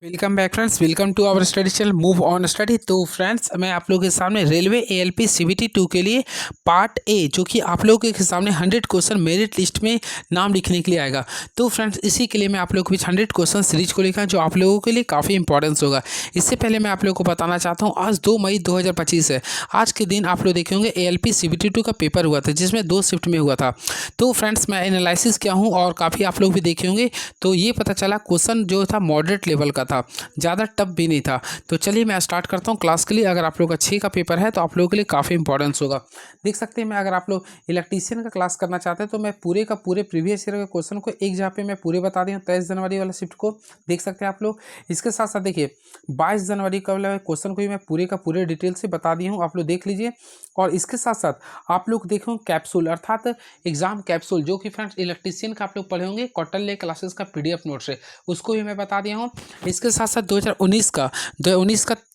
Welcome back friends, welcome to our study channel move on study. तो friends, मैं आप लोगों के सामने रेलवे एएलपी सीबीटी 2 के लिए पार्ट ए, जो कि आप लोगों के सामने 100 क्वेश्चन मेरिट लिस्ट में नाम लिखने के लिए आएगा। तो फ्रेंड्स, इसी के लिए मैं आप लोगों के बीच 100 क्वेश्चन सीरीज को लिखा, जो आप लोगों के लिए काफ़ी इंपॉर्टेंस होगा। इससे पहले मैं आप लोगों को बताना चाहता हूँ, आज 2 मई 2025 है। आज के दिन आप लोग देखे होंगे एएलपी सीबीटी 2 का पेपर हुआ था, जिसमें 2 शिफ्ट में हुआ था। तो फ्रेंड्स, मैं एनालिसिस किया हूँ और काफ़ी आप लोग भी देखे होंगे, तो ये पता चला क्वेश्चन जो था मॉडरेट लेवल का था, ज़्यादा टफ भी नहीं था। तो चलिए मैं स्टार्ट करता हूँ क्लास के लिए। अगर आप लोग का 6 का पेपर है तो आप लोगों के लिए काफ़ी इंपॉर्टेंस होगा। देख सकते हैं, मैं अगर आप लोग इलेक्ट्रीशियन का क्लास करना चाहते हैं तो मैं पूरे का पूरे प्रीवियस ईयर के क्वेश्चन को एक जगह पे मैं पूरे बता दी हूँ। 23 जनवरी वाला शिफ्ट को देख सकते हैं आप लोग। इसके साथ साथ देखिए 22 जनवरी का वाला क्वेश्चन को भी मैं पूरे का पूरे डिटेल से बता दी हूँ, आप लोग देख लीजिए। और इसके साथ साथ आप लोग देखो कैप्सूल अर्थात एग्जाम कैप्सूल, जो कि फ्रेंड्स इलेक्ट्रीशियन का आप लोग पढ़े होंगे क्वार्टरली क्लासेस का पीडीएफ नोट से, उसको भी मैं बता दिया हूँ। इसके साथ साथ 2019 का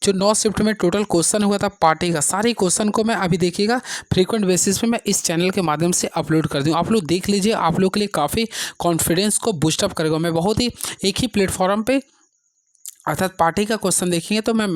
जो 9 शिफ्ट में टोटल क्वेश्चन हुआ था पार्टी का, सारे क्वेश्चन को मैं अभी देखिएगा फ्रीक्वेंट बेसिस पे मैं इस चैनल के माध्यम से अपलोड कर दूँ। आप लोग देख लीजिए, आप लोग के लिए काफ़ी कॉन्फिडेंस को बूस्टअप करेगा। मैं बहुत ही एक ही प्लेटफॉर्म पे अर्थात पार्टी का क्वेश्चन देखेंगे तो मैं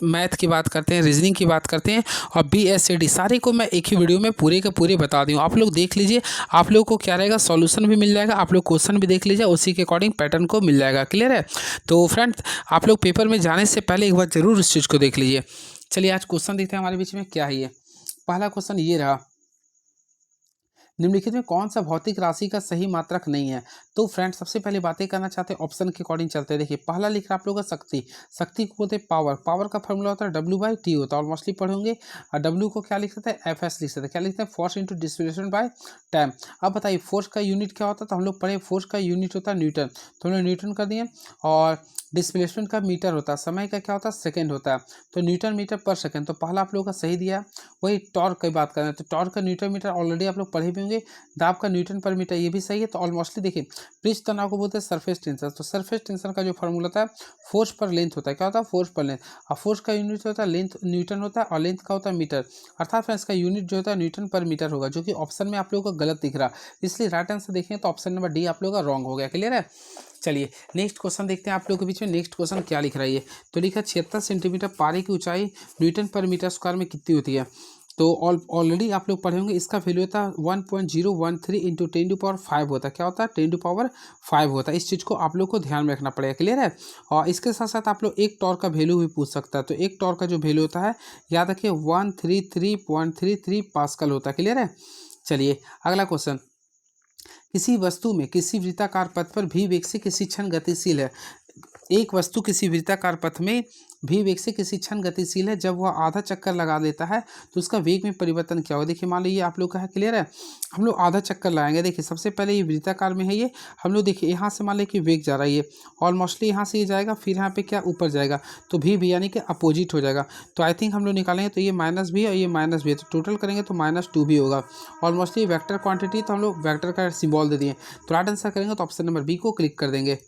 मैथ की बात करते हैं, रीजनिंग की बात करते हैं और BSAD सारे को मैं एक ही वीडियो में पूरे के पूरे बता दूँ। आप लोग देख लीजिए, आप लोग को क्या रहेगा, सॉल्यूशन भी मिल जाएगा, आप लोग क्वेश्चन भी देख लीजिए, उसी के अकॉर्डिंग पैटर्न को मिल जाएगा। क्लियर है? तो फ्रेंड्स, आप लोग पेपर में जाने से पहले एक बार जरूर इस चीज़ को देख लीजिए। चलिए आज क्वेश्चन देखते हैं हमारे बीच में क्या है। ये पहला क्वेश्चन ये रहा, निम्नलिखित में कौन सा भौतिक राशि का सही मात्रक नहीं है? तो फ्रेंड्स, सबसे पहले बातें करना चाहते हैं ऑप्शन के अकॉर्डिंग चलते हैं। देखिए पहला लिख रहा है आप लोगों का शक्ति। शक्ति को बोलते हैं पावर। पावर का फॉर्मूला होता है W/T होता है, और मोस्टली पढ़े होंगे। और W को क्या लिख सकते हैं, FS लिख सकते हैं। क्या लिखते हैं, force into displacement by time. अब बताइए फोर्स का यूनिट क्या होता है, तो हम लोग पढ़े फोर्स का यूनिट होता है न्यूटन, तो हम लोग न्यूटन कर दिए। और डिस्प्लेसमेंट का मीटर होता है, समय का क्या होता है, सेकेंड होता है, तो न्यूटन मीटर पर सेकेंड। तो पहला आप लोगों का सही दिया। वही टॉर्क की बात करें तो टॉर्क का न्यूटन मीटर ऑलरेडी आप लोग पढ़े भी होंगे। दाब का न्यूटन पर मीटर, ये भी सही है। तो ऑलमोस्टली देखिए पृष्ठ तनाव को बोलते हैं सरफेस टेंशन। तो सरफेस टेंशन का जो फॉर्मूला होता है फोर्स पर लेंथ होता है। क्या होता है, फोर्स पर लेंथ। और फोर्स का यूनिट होता है लेंथ, न्यूटन होता है, और लेंथ का होता है मीटर। अर्थात फ्रेंड्स इसका यूनिट जो होता है न्यूटन पर मीटर होगा, जो कि ऑप्शन में आप लोगों को गलत दिख रहा है। इसलिए राइट आंसर देखें तो ऑप्शन नंबर डी आप लोगों का रॉन्ग हो गया। क्लियर है? चलिए नेक्स्ट क्वेश्चन देखते हैं आप लोगों के बीच में। नेक्स्ट क्वेश्चन क्या लिख रहा है ये, तो लिखा 76 सेंटीमीटर पारे की ऊंचाई न्यूटन पर मीटर स्क्वायर में कितनी होती है? तो ऑलरेडी आप लोग पढ़े होंगे, इसका वैल्यू होता है 1.013 इंटू 10⁵ होता है। क्या होता है, 10⁵ होता है। इस चीज़ को आप लोग को ध्यान में रखना पड़ेगा। क्लियर है? और इसके साथ साथ आप लोग एक टॉर्क का वैल्यू भी पूछ सकता है। तो एक टॉर्क का जो वैल्यू होता है, याद रखिए 133.33 पास्कल होता है। क्लियर है? चलिए अगला क्वेश्चन, किसी वस्तु में किसी वृत्ताकार पथ पर भी वेग से किसी क्षण गतिशील है। एक वस्तु किसी वृत्ताकार पथ में भी वेग से किसी क्षण गतिशील है। जब वह आधा चक्कर लगा देता है तो उसका वेग में परिवर्तन क्या होगा? देखिए मान लीजिए आप लोग का है, क्लियर है, हम लोग आधा चक्कर लगाएंगे। देखिए सबसे पहले ये वृत्ताकार में है, ये हम लोग देखिए यहाँ से मान लीजिए कि वेग जा रहा है, ये ऑलमोस्टली यहाँ से ये जाएगा, फिर यहाँ पे क्या ऊपर जाएगा, तो भी यानी कि अपोजिट हो जाएगा। तो आई थिंक हम लोग निकालेंगे तो ये माइनस भी है और ये माइनस भी है, तो टोटल करेंगे तो -2 भी होगा। ऑलमोस्टली वेक्टर क्वांटिटी, तो हम लोग वेक्टर का सिंबल दे दिए। तो राइट आंसर करेंगे तो ऑप्शन नंबर बी को क्लिक कर देंगे।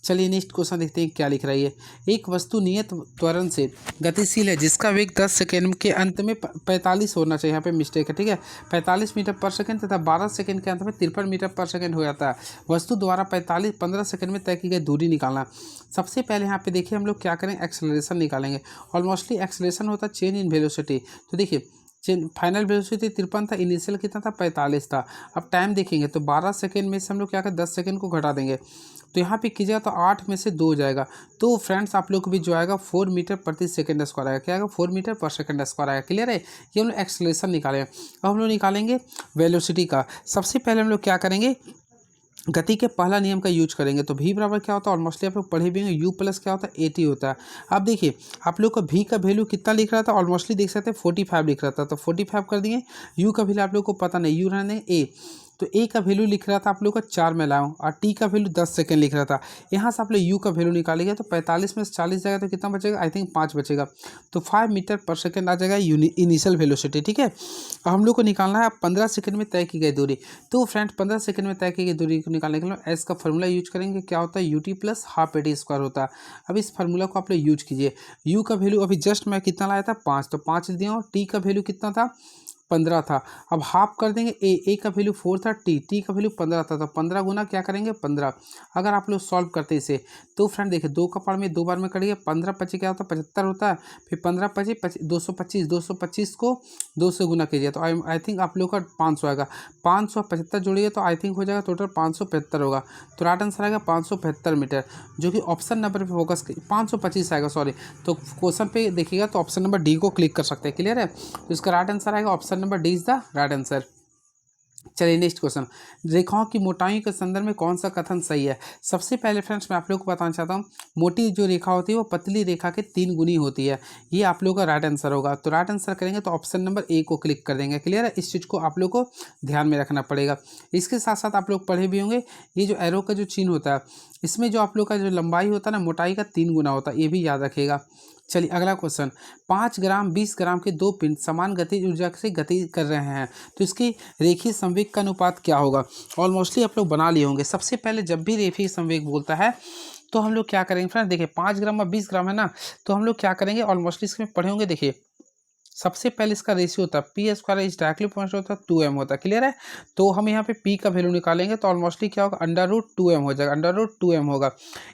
चलिए नेक्स्ट क्वेश्चन देखते हैं क्या लिख रहा है ये। एक वस्तु नियत त्वरण से गतिशील है जिसका वेग 10 सेकेंड के अंत में 45 होना चाहिए, यहाँ पे मिस्टेक है, ठीक है, 45 मीटर पर सेकेंड तथा 12 सेकेंड के अंत में 53 मीटर पर सेकेंड हो जाता है। वस्तु द्वारा 15 सेकेंड में तय की गई दूरी निकालना। सबसे पहले यहाँ पे देखिए हम लोग क्या करें, एक्सेलरेशन निकालेंगे। ऑलमोस्टली एक्सेलरेशन होता है चेंज इन वेलोसिटी। तो देखिए फाइनल वेलोसिटी 53 था, इनिशियल कितना था, 45 था। अब टाइम देखेंगे तो 12 सेकेंड में से हम लोग क्या करें, 10 सेकेंड को घटा देंगे, तो यहाँ पे कीजिएगा तो 8 में से 2 हो जाएगा। तो फ्रेंड्स आप लोग को भी जो आएगा 4 मीटर प्रति सेकेंड स्क्वायर आएगा। क्या आएगा, 4 मीटर पर सेकेंड स्क्वायर आएगा। क्लियर है? ये हम लोग एक्सेलरेशन निकालेंगे। अब हम लोग निकालेंगे वेलोसिटी का। सबसे पहले हम लोग क्या करेंगे, गति के पहला नियम का यूज करेंगे। तो v बराबर क्या होता है, ऑलमोस्टली आप लोग पढ़े भी होंगे, u प्लस क्या होता है, AT होता है। अब देखिए आप लोग का v का वैल्यू कितना लिख रहा था, ऑलमोस्टली देख सकते हैं 45 लिख रहा था, तो 45 कर दिए। u का वैल्यू आप लोग को पता नहीं, u रहने a, तो a का वैल्यू लिख रहा था आप लोग का 4 में लाऊं, और t का वैल्यू 10 सेकेंड लिख रहा था। यहाँ से आप लोग u का वैल्यू निकालेंगे तो 45 में से 40 जाएगा तो कितना बचेगा, आई थिंक 5 बचेगा। तो 5 मीटर पर सेकेंड आ जाएगा इनिशियल वेलोसिटी। ठीक है, अब हम लोग को निकालना है 15 सेकेंड में तय की गई दूरी। तो फ्रेंड 15 सेकेंड में तय की गई दूरी को निकालने के लिए एस का फॉर्मूला यूज करेंगे। क्या होता है, UT plus half AT square होता है। अब इस फार्मूला को आप लोग यूज कीजिए। यू का वैल्यू अभी जस्ट मैं कितना लाया था, 5, तो 5 दिया, और टी का वैल्यू कितना था, 15 था। अब हाफ कर देंगे, ए का वैल्यू 4 था, टी का वैल्यू 15 था, तो 15 गुना क्या करेंगे 15। अगर आप लोग सॉल्व करते इसे तो फ्रेंड देखिए 2 का पावर में 2 बार में करिए, 15 पच्ची क्या होता है 75 होता है, फिर 15 पच्ची 225, 225 को 2 से गुना कीजिए तो आई थिंक आप लोग का 500 आएगा। 575 जोड़िए तो आई थिंक हो जाएगा टोटल 575 होगा। तो राइट आंसर आएगा 575 मीटर, जो कि ऑप्शन नंबर पे फोकस 525 आएगा सॉरी। तो क्वेश्चन पे देखिएगा तो ऑप्शन नंबर डी को क्लिक कर सकते हैं। क्लियर है, तो इसका राइट आंसर आएगा option number D is the right answer. चलिए नेक्स्ट क्वेश्चन, रेखाओं की मोटाई के संदर्भ में कौन सा कथन सही है। सबसे पहले फ्रेंड्स मैं आप लोगों को बताना चाहता हूँ, मोटी जो रेखा होती है वो पतली रेखा के 3 गुनी होती है। ये आप लोगों का राइट आंसर होगा। तो राइट आंसर करेंगे तो ऑप्शन नंबर ए को क्लिक कर देंगे। क्लियर है, इस चीज़ को आप लोग को ध्यान में रखना पड़ेगा। इसके साथ साथ आप लोग पढ़े भी होंगे, ये जो एरो का जो चिन्ह होता है इसमें जो आप लोग का जो लंबाई होता है ना मोटाई का 3 गुना होता है, ये भी याद रखिएगा। चलिए अगला क्वेश्चन, 5 ग्राम 20 ग्राम के 2 पिंड समान गतिज ऊर्जा से गति कर रहे हैं तो इसकी रेखीय संवेग का अनुपात क्या होगा। ऑलमोस्टली आप लोग बना लिए होंगे। सबसे पहले जब भी रेखीय संवेग बोलता है तो हम लोग क्या करेंगे फ्रेंड, देखिए 5 ग्राम और 20 ग्राम है ना, तो हम लोग क्या करेंगे ऑलमोस्टली इसमें पढ़े होंगे। देखिए सबसे पहले इसका रेशियो होता है P square is directly proportional होता है 2m होता है। क्लियर है, तो हम यहाँ पे p का वैल्यू निकालेंगे तो ऑलमोस्टली क्या होगा √2m हो जाएगा, √2m होगा।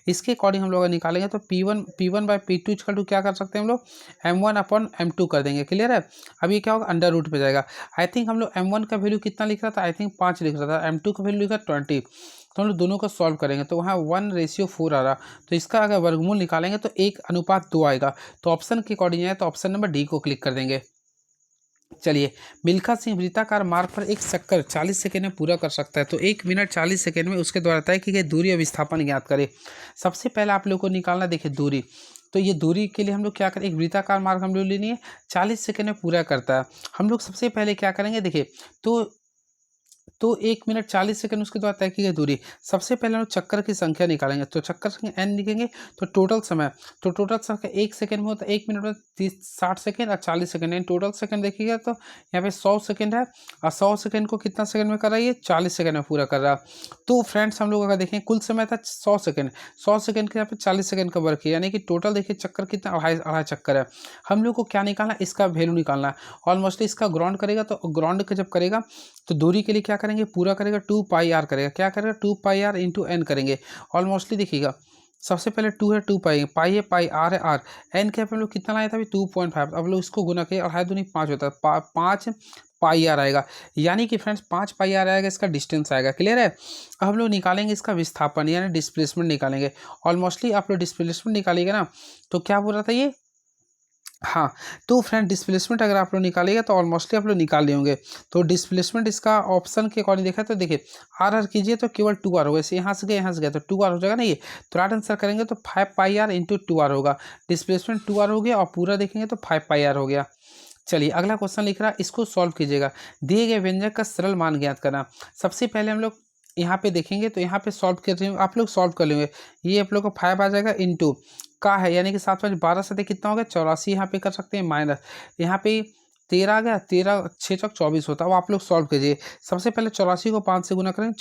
इसके अकॉर्डिंग हम लोग निकालेंगे तो p1 by P two equal to क्या कर सकते हैं हम लोग m1/m2 कर देंगे। क्लियर है, अब ये क्या होगा √ पे जाएगा। आई थिंक हम लोग m1 का वैल्यू कितना लिख रहा था, आई थिंक 5 लिख रहा था, m2 का वैल्यू लिखा 20। तो हम लोग दोनों को सॉल्व करेंगे तो वहाँ 1:4 आ रहा, तो इसका अगर वर्गमूल निकालेंगे तो 1:2 आएगा। तो ऑप्शन के अकॉर्डिंग है तो ऑप्शन नंबर डी को क्लिक कर देंगे। चलिए, मिल्खा सिंह वृत्ताकार मार्ग पर एक चक्कर 40 सेकेंड में पूरा कर सकता है तो 1 मिनट 40 सेकेंड में उसके द्वारा तय की गई दूरी और विस्थापन ज्ञात करें। सबसे पहले आप लोग को निकालना, देखिए दूरी, तो ये दूरी के लिए हम लोग क्या करें, एक वृत्ताकार मार्ग हम लोग लेनी है 40 सेकेंड में पूरा करता है। हम लोग सबसे पहले क्या करेंगे, देखिए तो 1 मिनट 40 सेकंड उसके द्वारा तय की गई दूरी। सबसे पहले हम लोग चक्कर की संख्या निकालेंगे तो चक्कर संख्या n लिखेंगे तो टोटल समय, तो टोटल समय 1 सेकंड में होता है, 1 मिनट में 60 सेकंड और 40 सेकंड, यानी टोटल सेकंड देखिएगा तो यहाँ पे 100 सेकंड है और 100 सेकंड को कितना सेकंड में कर रहा है, ये 40 सेकंड में पूरा कर रहा है। तो फ्रेंड्स हम लोग अगर देखें कुल समय था 100 सेकंड, 100 सेकंड के यहाँ पे 40 सेकंड का वर्क है, यानी कि टोटल देखिए चक्कर कितना अढ़ाई चक्कर है। हम लोग को क्या निकालना है, इसका वैल्यू निकालना है। ऑलमोस्ट इसका ग्राउंड करेगा तो ग्राउंड का जब करेगा तो दूरी के लिए क्या करेंगे, पूरा करेगा 2πr करेगा, क्या करेगा 2πr इंटू एन करेंगे। ऑलमोस्टली देखिएगा सबसे पहले 2 है 2 पाई है पाई आर है आर, एन के हम लोग कितना लाए था अभी 2.5, अब लोग इसको गुना किए, अढ़ाई दूनी 5 होता है, 5 पाई आर आएगा, यानी कि फ्रेंड्स 5 पाई आर आएगा, इसका डिस्टेंस आएगा। क्लियर है, अब हम लोग निकालेंगे इसका विस्थापन यानी डिस्प्लेसमेंट निकालेंगे। ऑलमोस्टली आप लोग डिस्प्लेसमेंट निकालिएगा ना, तो क्या बोल रहा था ये, हाँ, तो फ्रेंड डिस्प्लेसमेंट अगर आप लोग निकालेगा तो ऑलमोस्टली आप लोग निकाल लिए होंगे। तो डिस्प्लेसमेंट इसका ऑप्शन के अकॉर्डिंग देखा तो देखिए आर कीजिए तो केवल 2r होगा, इसे यहाँ से गया तो 2r हो जाएगा ना ये, तो राइट आंसर करेंगे तो 5πr इंटू 2r होगा। डिस्प्लेसमेंट 2r हो गया और पूरा देखेंगे तो 5πr हो गया। चलिए अगला क्वेश्चन लिख रहा है, इसको सॉल्व कीजिएगा। दिए गए व्यंजक का सरल मान ज्ञात करना। सबसे पहले हम लोग यहाँ पे देखेंगे तो यहाँ पे सॉल्व कर रहे हैं, आप लोग सॉल्व कर लेंगे। ये आप लोग को 5 आ जाएगा इंटू का है, यानी कि 7×5 12 कितना हो गया 84, यहाँ पे कर सकते हैं माइनस, यहाँ पे 13 आ गया, 13 6 चौक 24 होता है। अब आप लोग सॉल्व कीजिए। सबसे पहले 84 को 5 से गुना करें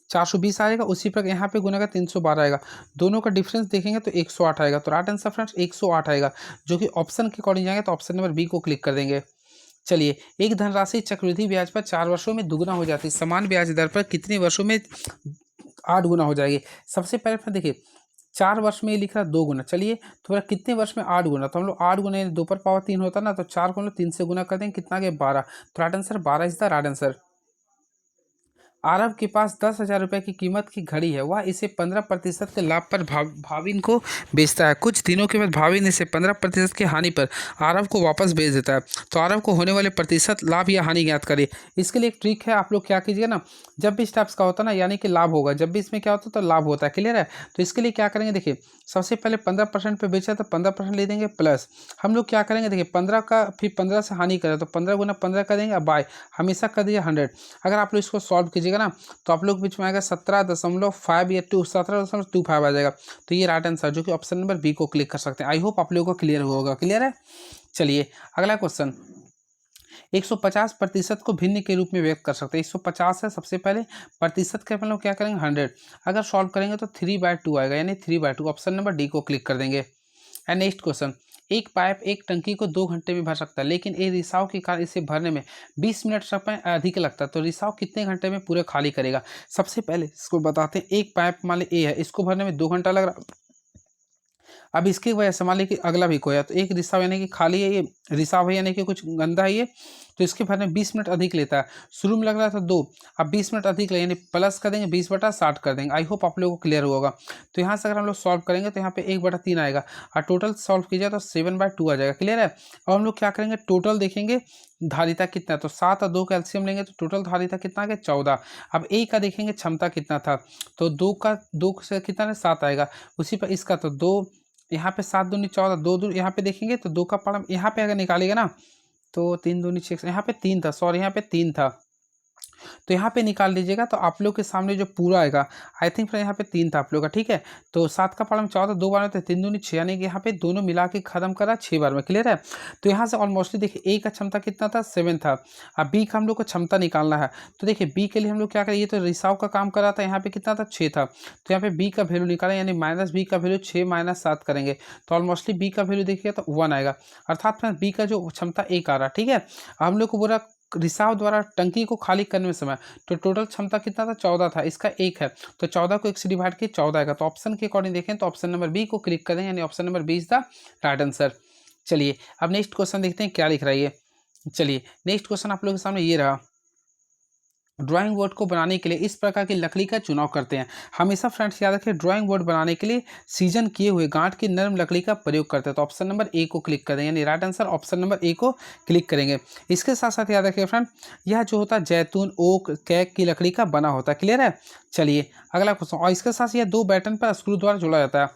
420 आएगा, उसी पर यहाँ पे गुना का 312 आएगा, दोनों का डिफरेंस देखेंगे तो 108 आएगा। तो राइट आंसर फ्रेंड्स 108 आएगा, जो कि ऑप्शन के अकॉर्डिंग जाएंगे तो ऑप्शन नंबर बी को क्लिक कर देंगे। चलिए, एक धनराशि चक्रवृद्धि ब्याज पर 4 वर्षों में दुगुना हो जाती है, समान ब्याज दर पर कितने वर्षों में 8 गुना हो जाएगी। सबसे पहले देखिए 4 वर्ष में ये लिख रहा है 2 गुना, चलिए तो कितने वर्ष में 8 गुना, तो हम लोग 8 गुना 2 पर पावर 3 होता ना, तो 4 को हम लोग 3 से गुना कर देंगे, कितना गया 12। तो right answer 12 is the right answer. Aarav के पास 10,000 रुपये की कीमत की घड़ी है, वह इसे 15% के लाभ पर भाविन को बेचता है। कुछ दिनों के बाद भाविन इसे 15% की हानि पर आरव को वापस बेच देता है, तो आरव को होने वाले प्रतिशत लाभ या हानि ज्ञात करिए। इसके लिए एक ट्रिक है, आप लोग क्या कीजिएगा ना, जब भी इस टाइप्स का होता है ना, यानी कि लाभ होगा, जब भी इसमें क्या होता है तो लाभ होता है। क्लियर है, तो इसके लिए क्या करेंगे, देखिए सबसे पहले 15% पे बेचा तो 15% ले देंगे, प्लस हम लोग क्या करेंगे, देखिए 15 का फिर 15 से हानि करें तो 15 गुना 15 कर देंगे, बाय हमेशा कर दीजिए 100। अगर आप लोग इसको सॉल्व कीजिएगा ना तो आप लोग बीच में आएगा 17.5 या 17.25 आ जाएगा। तो ये राइट आंसर, जो कि ऑप्शन नंबर बी को क्लिक कर सकते हैं। आई होप आप लोगों को क्लियर होगा। क्लियर है, चलिए अगला क्वेश्चन, 150% को भिन्न के रूप में व्यक्त कर सकते हैं। 150 है, सबसे पहले प्रतिशत के अपन लोग क्या करेंगे 100, अगर सॉल्व करेंगे तो 3/2 आएगा, यानी 3/2, ऑप्शन नंबर डी को क्लिक कर देंगे। एंड नेक्स्ट क्वेश्चन, एक पाइप एक टंकी को 2 घंटे में भर सकता है, लेकिन ये रिसाव के कारण इसे भरने में 20 मिनट समय अधिक लगता है। तो रिसाव कितने घंटे में पूरे खाली करेगा? सबसे पहले इसको बताते हैं। एक पाइप मान ली ए है, इसको भरने में 2 घंटा लग रहा। अब इसकी वजह से मान ली कि अगला भी कोई है, तो एक रिसाव यानी कि खाली है, ये रिसाव है यानी कि कुछ गंदा है ये, तो इसके भरने में 20 मिनट अधिक लेता है। शुरू में लग रहा था 2, अब 20 मिनट अधिक ले, यानी प्लस कर देंगे 20/60 कर देंगे। आई होप आप लोगों को क्लियर होगा। तो यहाँ से अगर हम लोग सॉल्व करेंगे तो यहाँ पे 1/3 आएगा, और टोटल सॉल्व कीजिए तो 7/2 आ जाएगा। क्लियर है? अब हम लोग क्या करेंगे, टोटल देखेंगे धारिता कितना है, तो 7 और 2 का एलसीएम लेंगे तो टोटल धारिता कितना आ गया, 14। अब ए का देखेंगे क्षमता कितना था, तो 2 से कितना 7 आएगा। उसी पर इसका तो 2, यहाँ पे 7 दूनी 14, 2 दूर यहाँ पे देखेंगे तो 2 का पारा यहाँ पे अगर निकालेगा ना, तो 3 दूनी 6, यहाँ पे 3 था, सॉरी यहाँ पे 3 था, तो यहाँ पे निकाल लीजिएगा तो आप लोग के सामने जो पूरा आएगा, आई थिंक फ्रेंड यहाँ पे 3 था आप लोग का। ठीक है, तो 7 का पारा में 14, 2 बार में, तो 3 दूनी 6, यानी कि यहाँ पे दोनों मिला के खत्म करा 6 बार में। क्लियर है? तो यहाँ से ऑलमोस्टली देखिए ए का क्षमता कितना था, 7 था। अब बी का हम लोग को क्षमता निकालना है, तो देखिए बी के लिए हम लोग क्या करें, ये तो रिसाव का काम कर रहा था, यहाँ पे कितना था, 6 था, तो यहाँ पे बी का वैल्यू निकालें, यानी माइनस बी का वैल्यू 6 - 7 करेंगे, तो ऑलमोस्टली बी का वैल्यू देखिएगा तो 1 आएगा, अर्थात फ्रेंड बी का जो क्षमता 1 आ रहा। ठीक है, हम लोग को पूरा रिसाव द्वारा टंकी को खाली करने में समय, तो टोटल क्षमता कितना था, 14 था, इसका 1 है, तो 14 को 1 से डिवाइड किए 14 आएगा। तो ऑप्शन के अकॉर्डिंग देखें तो ऑप्शन नंबर बी को क्लिक करें, यानी option number B is the right answer. चलिए अब नेक्स्ट क्वेश्चन देखते हैं क्या लिख रहा है ये। चलिए नेक्स्ट क्वेश्चन आप लोगों के सामने ये रहा। ड्राइंग बोर्ड को बनाने के लिए इस प्रकार की लकड़ी का चुनाव करते हैं। हमेशा फ्रेंड्स याद रखें, ड्राइंग बोर्ड बनाने के लिए सीजन किए हुए गांठ की नरम लकड़ी का प्रयोग करते हैं। तो ऑप्शन नंबर ए को क्लिक करें, यानी right answer option number A को क्लिक करेंगे। इसके साथ साथ याद रखिए फ्रेंड, यह जो होता है जैतून, ओक, कैक की लकड़ी का बना होता है। क्लियर है? चलिए अगला क्वेश्चन, और इसके साथ यह 2 बैटन पर स्क्रू द्वारा जोड़ा जाता है।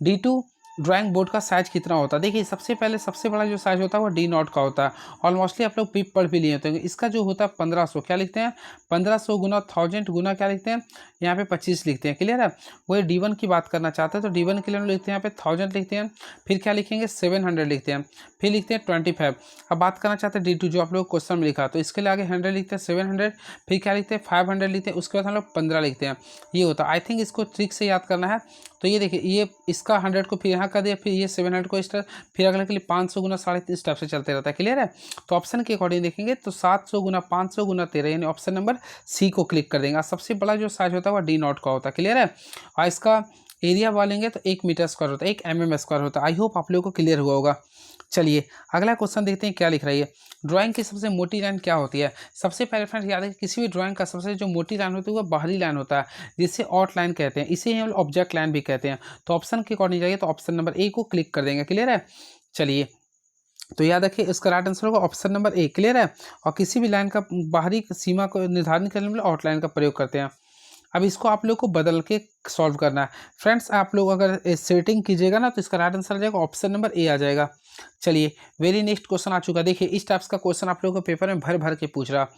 D2 ड्राइंग बोर्ड का साइज कितना होता है? देखिए सबसे पहले सबसे बड़ा जो साइज होता है वो D0 का होता है, ऑलमोस्टली आप लोग पढ़ भी लिए होते हैं। इसका जो होता है 1500, क्या लिखते हैं, 1500 गुना 1000 गुना क्या लिखते हैं, यहाँ पे 25 लिखते हैं। क्लियर है? वही D1 की बात करना चाहते हैं, तो D1 के लिए हम लिखते हैं यहाँ पे 1000 लिखते हैं, फिर क्या लिखेंगे 700 लिखते हैं, फिर लिखते हैं 25। अब बात करना चाहते हैं D2 जो आप लोग क्वेश्चन में लिखा, तो इसके लिए आगे 100 लिखते हैं, 700, फिर क्या लिखते हैं 500 लिखते हैं, उसके बाद हम लोग 15 लिखते हैं। ये होता है, आई थिंक इसको ट्रिक से याद करना है। तो ये देखिए, ये इसका 100 को फिर यहाँ कर दिया, फिर ये 700 को इस तरह, फिर अगले के लिए 500 गुना 3.5 स्टेप से चलते रहता है। क्लियर है? तो ऑप्शन के अकॉर्डिंग देखेंगे तो 700 गुना 500 गुना 13, यानी ऑप्शन नंबर सी को क्लिक कर देंगे। सबसे बड़ा जो साइज होता है वो D0 का होता है। क्लियर है? और इसका एरिया बोलेंगे तो 1 मीटर स्क्वायर होता है, 1 mm स्क्वायर होता है। आई होप आप लोगों को क्लियर हुआ होगा। चलिए अगला क्वेश्चन देखते हैं क्या लिख रही है। ड्राइंग की सबसे मोटी लाइन क्या होती है? सबसे पहले फ्रेंड्स याद है, किसी भी ड्राइंग का सबसे जो मोटी लाइन होती है वो बाहरी लाइन होता है, जिसे आउट लाइन कहते हैं, इसे हम ऑब्जेक्ट लाइन भी कहते हैं। तो ऑप्शन के अकॉर्डिंग जाइए तो ऑप्शन नंबर ए को क्लिक कर देंगे। क्लियर है? चलिए तो याद रखिए इसका राइट आंसर होगा ऑप्शन नंबर ए। क्लियर है? और किसी भी लाइन का बाहरी सीमा को निर्धारण करने के लिए आउटलाइन का प्रयोग करते हैं। अब इसको आप लोग को बदल के सॉल्व करना है। फ्रेंड्स आप लोग अगर सेटिंग कीजिएगा ना तो इसका राइट आंसर आ जाएगा ऑप्शन नंबर ए आ जाएगा। चलिए वेरी नेक्स्ट क्वेश्चन आ चुका है। देखिए इस टाइप्स का क्वेश्चन आप लोगों को पेपर में भर भर के पूछ रहा।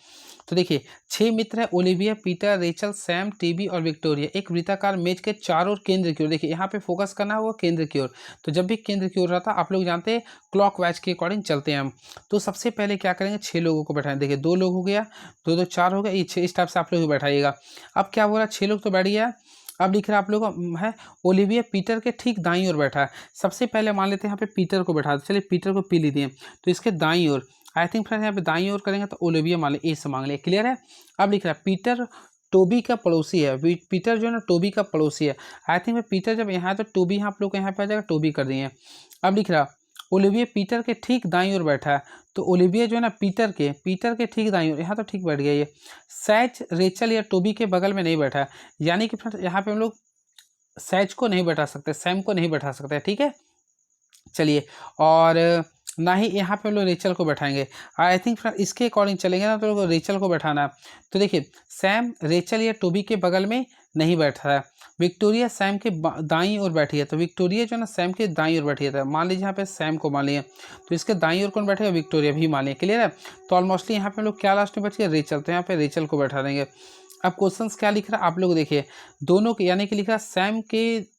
तो देखिए 6 मित्र है, Olivia, Peter, Rachel, Sam, TB और विक्टोरिया, एक वृत्ताकार मेज के चारों ओर केंद्र की ओर। देखिए यहाँ पे फोकस करना होगा केंद्र की ओर, तो जब भी केंद्र की ओर रहता है आप लोग जानते हैं क्लॉक वाइज के अकॉर्डिंग चलते हैं हम। तो सबसे पहले क्या करेंगे, 6 लोगों को बैठाएं। देखिए 2 लोग हो गया, 2 2 4 हो गया, ये 6 इस टाइप से आप लोग बैठाइएगा। अब क्या हो रहा है, 6 लोग तो बैठ गया। अब लिख रहा है आप लोग है ओलिविया पीटर के ठीक दाईं ओर बैठा है। सबसे पहले मान लेते हैं यहाँ पे पीटर को बैठा दो। चलिए पीटर को पी ली दिए, तो इसके दाईं ओर, आई थिंक फ्रेंड्स यहाँ पे दाईं ओर करेंगे तो ओलिविया मान ले, ए से मांग लिया। क्लियर है? अब लिख रहा है पीटर टोबी का पड़ोसी है। पीटर जो है ना टोबी का पड़ोसी है। आई थिंक पीटर जब यहाँ है तो टोबी आप लोग को यहाँ पे आ जाएगा, टोबी कर दिए। अब लिख रहा ओलिविया पीटर के ठीक दाईं ओर बैठा है, तो ओलिविया जो है ना पीटर के ठीक दाईं ओर, यहाँ तो ठीक बैठ गया ये। सैच, रेचल या टोबी के बगल में नहीं बैठा है, यानी कि फ्रेंड्स यहाँ पे हम लोग सैच को नहीं बैठा सकते, सैम को नहीं बैठा सकते। ठीक है? चलिए, और ना ही यहाँ पे हम लोग रेचल को बैठाएंगे। आई थिंक फ्रेंड इसके अकॉर्डिंग चलेंगे ना तो रेचल को बैठाना है। तो देखिए सैम रेचल या टोबी के बगल में नहीं बैठा है। विक्टोरिया सैम के दाईं ओर बैठी है, तो विक्टोरिया जो है ना सैम के दाईं ओर बैठी है। मान लीजिए यहाँ पे सैम को मान लिया, तो इसके दाईं ओर कौन बैठेगा, विक्टोरिया भी मान लिया। क्लियर है? तो ऑलमोस्टली यहाँ पे हम लोग क्या लास्ट में बच गया, रेचल, तो यहाँ पे रेचल को बैठा देंगे। अब क्वेश्चन क्या लिख रहा है आप लोग देखिए, दोनों के यानी कि लिखा सैम के,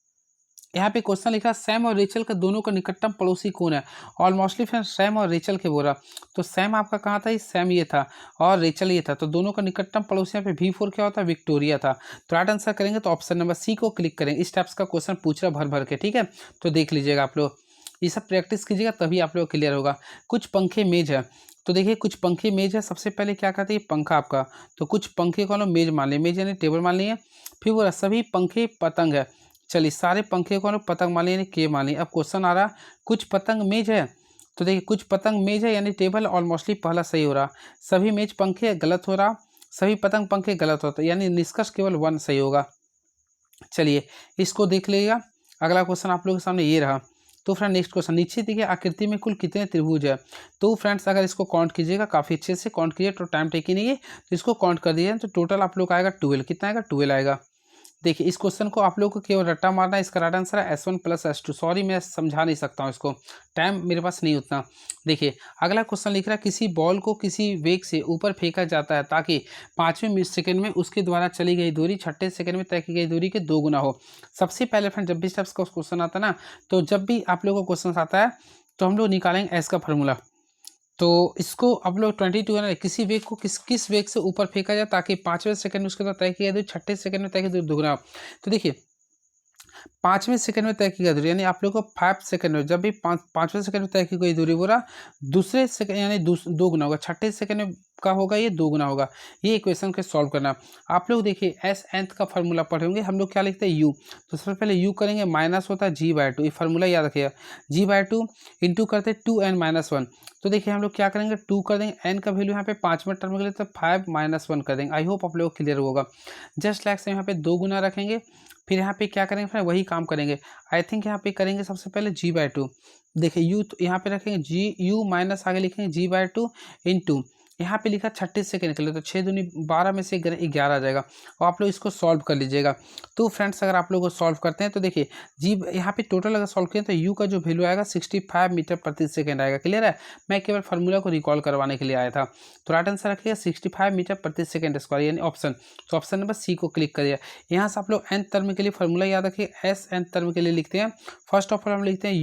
यहाँ पे क्वेश्चन लिखा सैम और रेचल का दोनों का निकटतम पड़ोसी कौन है। ऑलमोस्टली फ्रेंड सैम और रेचल के बोला, तो सैम आपका कहाँ था, सैम ये था और रेचल ये था, तो दोनों का निकटतम पड़ोसी यहाँ पे V4 क्या होता है, विक्टोरिया था। तो राइट आंसर करेंगे तो ऑप्शन नंबर सी को क्लिक करेंगे। इस टाइप्स का क्वेश्चन पूछ रहा भर भर के। ठीक है? तो देख लीजिएगा आप लोग। ये सब प्रैक्टिस कीजिएगा तभी आप लोग क्लियर होगा। कुछ पंखे मेज है, तो देखिए कुछ पंखे मेज है, सबसे पहले क्या करते हैं पंखा आपका, तो कुछ पंखे को मेज मान लिया, मेज यानी टेबल मान लिया। फिर बोला सभी पंखे पतंग है, चलिए सारे पंखे को पतंग मान लिया यानी के मान लिया। अब क्वेश्चन आ रहा कुछ पतंग मेज है, तो देखिए कुछ पतंग मेज है यानी टेबल, ऑलमोस्टली पहला सही हो रहा। सभी मेज पंखे गलत हो रहा, सभी पतंग पंखे गलत होता, यानी निष्कर्ष केवल 1 सही होगा। चलिए इसको देख लीजिएगा। अगला क्वेश्चन आप लोगों के सामने ये रहा। तो फ्रेंड नेक्स्ट क्वेश्चन, नीचे देखिए आकृति में कुल कितने त्रिभुज है। तो फ्रेंड्स अगर इसको काउंट कीजिएगा, काफ़ी अच्छे से काउंट कीजिए, तो टाइम टेकिंग नहीं है, तो इसको काउंट कर दीजिए, तो टोटल आप लोग आएगा 12। कितना आएगा 12 आएगा। देखिए इस क्वेश्चन को आप लोग को केवल रट्टा मारना है, इसका राइट आंसर है S1 + S2। सॉरी मैं समझा नहीं सकता हूँ इसको, टाइम मेरे पास नहीं उतना। देखिए अगला क्वेश्चन लिख रहा है, किसी बॉल को किसी वेग से ऊपर फेंका जाता है ताकि 5वें सेकंड में उसके द्वारा चली गई दूरी 6ठे सेकंड में तय की गई दूरी के 2 गुना हो। सबसे पहले फ्रेंड जब भी स्टेप्स का क्वेश्चन आता है ना, तो जब भी आप लोगों को क्वेश्चन आता है तो हम लोग निकालेंगे एस का फॉर्मूला। तो इसको आप लोग 22 है ना, किसी वेग को किस वेग से ऊपर फेंका जाए ताकि 5वें सेकंड में उसके बाद तय किया दूरी 6ठे सेकंड में तय की दूरी दुगना हो। तो देखिए 5वें सेकंड में तय की गई दूरी, यानी आप लोग को 5 सेकंड में, जब भी 5वें सेकंड में तय की गई दूरी बोला, दूसरे सेकंड यानी 2 गुना होगा, 6ठे सेकंड में का होगा ये 2 गुना होगा। ये इक्वेशन को सॉल्व करना। आप लोग देखिए एस nth का फार्मूला पढ़े होंगे, हम लोग क्या लिखते हैं यू, तो सबसे पहले यू करेंगे, माइनस होता है g/2, ये फार्मूला याद रखिएगा, g/2 इंटू करते हैं 2n-1। तो देखिए हम लोग क्या करेंगे 2 कर देंगे, n का वैल्यू यहाँ पे 5वें टर्म के लिए तो 5 - 1 कर देंगे। आई होप आप लोग क्लियर होगा। जस्ट लाइक से यहाँ पे 2 गुना रखेंगे, फिर यहाँ पे क्या करेंगे, फिर वही काम करेंगे। आई थिंक यहाँ पे करेंगे सबसे पहले g/2। देखिए यू तो यहाँ पे रखेंगे जी, यू माइनस आगे लिखेंगे g/2 इंटू यहाँ पे लिखा 6ठे सेकंड के लिए, तो 6 दूनी 12 में से 11 आ जाएगा, और आप लोग इसको सॉल्व कर लीजिएगा। तो फ्रेंड्स अगर आप लोग को सॉल्व करते हैं तो देखिए जी यहाँ पे टोटल अगर सॉल्व करें तो यू का जो वैल्यू आएगा 65 मीटर प्रति सेकंड आएगा। क्लियर है, मैं केवल फार्मूला को रिकॉल करवाने के लिए आया था। तो राइट आंसर रखिएगा 65 मीटर प्रति सेकंड स्क्वायर, यानी ऑप्शन। तो ऑप्शन नंबर सी को क्लिक करिए। यहाँ से आप लोग nth टर्म के लिए फार्मूला याद रखिए, एस nth टर्म के लिए लिखते हैं, फर्स्ट ऑफ ऑल हम लिखते हैं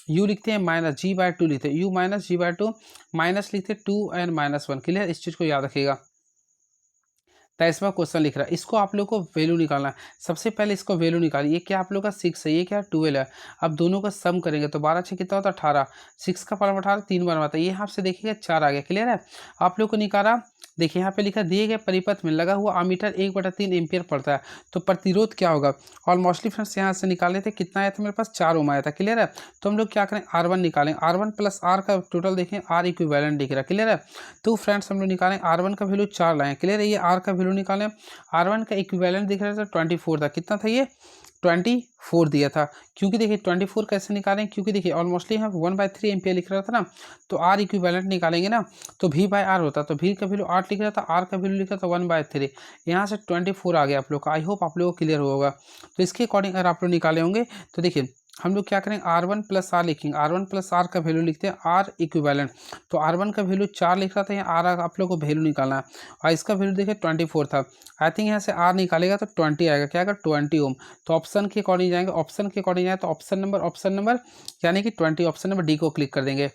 यू लिखते हैं माइनस g/2 लिखते हैं, u माइनस g/2 माइनस लिखते हैं 2n-1। क्लियर, इस चीज़ को याद रखिएगा। 23वां क्वेश्चन लिख रहा है, इसको आप लोग को वैल्यू निकालना है। सबसे पहले इसको वैल्यू निकालिए, ये क्या आप लोग का 6 है, ये क्या 12 है। अब दोनों का सम करेंगे तो 12 6 कितना होता है 18, 6 का पावर 18 3 बार आता है, ये यहाँ से देखिएगा 4 आ गया। क्लियर है, आप लोग को निकाला। देखिए यहाँ पे लिखा दिए गए परिपथ में लगा हुआ अमीटर 1/3 एम्पियर पड़ता है, तो प्रतिरोध क्या होगा। ऑलमोस्टली फ्रेंड्स यहाँ से निकाले थे, कितना आया था मेरे पास 4 ओम आया था। क्लियर है, तो हम लोग क्या करें R1 निकालेंगे, R1 + R का टोटल देखें, R इक्विवेलेंट दिख रहा है। क्लियर है, तो फ्रेंड्स हम लोग निकालें R1 का वैल्यू 4 लाएँ। क्लियर है, ये R का वैल्यू निकालें, R1 का इक्विवेलेंट दिख रहा था 24 था, कितना था ये 24 दिया था। क्योंकि देखिए 24 कैसे निकालें, क्योंकि देखिए ऑलमोस्टली यहाँ 1/3 एम्पियर लिख रहा था ना, तो R इक्विवेलेंट निकालेंगे ना तो V/R होता, तो V का वैल्यू 8 लिख रहा था, R का वैल्यू लिखा था 1/3, यहाँ से 24 आ गया आप लोग का। आई होप आप लोगों को क्लियर होगा। तो इसके अकॉर्डिंग अगर आप लोग निकाले होंगे तो देखिए हम लोग क्या करेंगे R1 + R लिखेंगे, R1 + R का वैल्यू लिखते हैं R इक्विवेलेंट। तो R1 का वैल्यू 4 लिख रहा था, यहाँ R आप लोग को वैल्यू निकालना है, और इसका वैल्यू देखिए 24 था। आई थिंक यहाँ से R निकालेगा तो 20 आएगा, क्या आएगा 20 ओम। तो ऑप्शन के अकॉर्डिंग जाएंगे, ऑप्शन के अकॉर्डिंग जाए तो ऑप्शन नंबर यानी कि 20, ऑप्शन नंबर डी को क्लिक कर देंगे।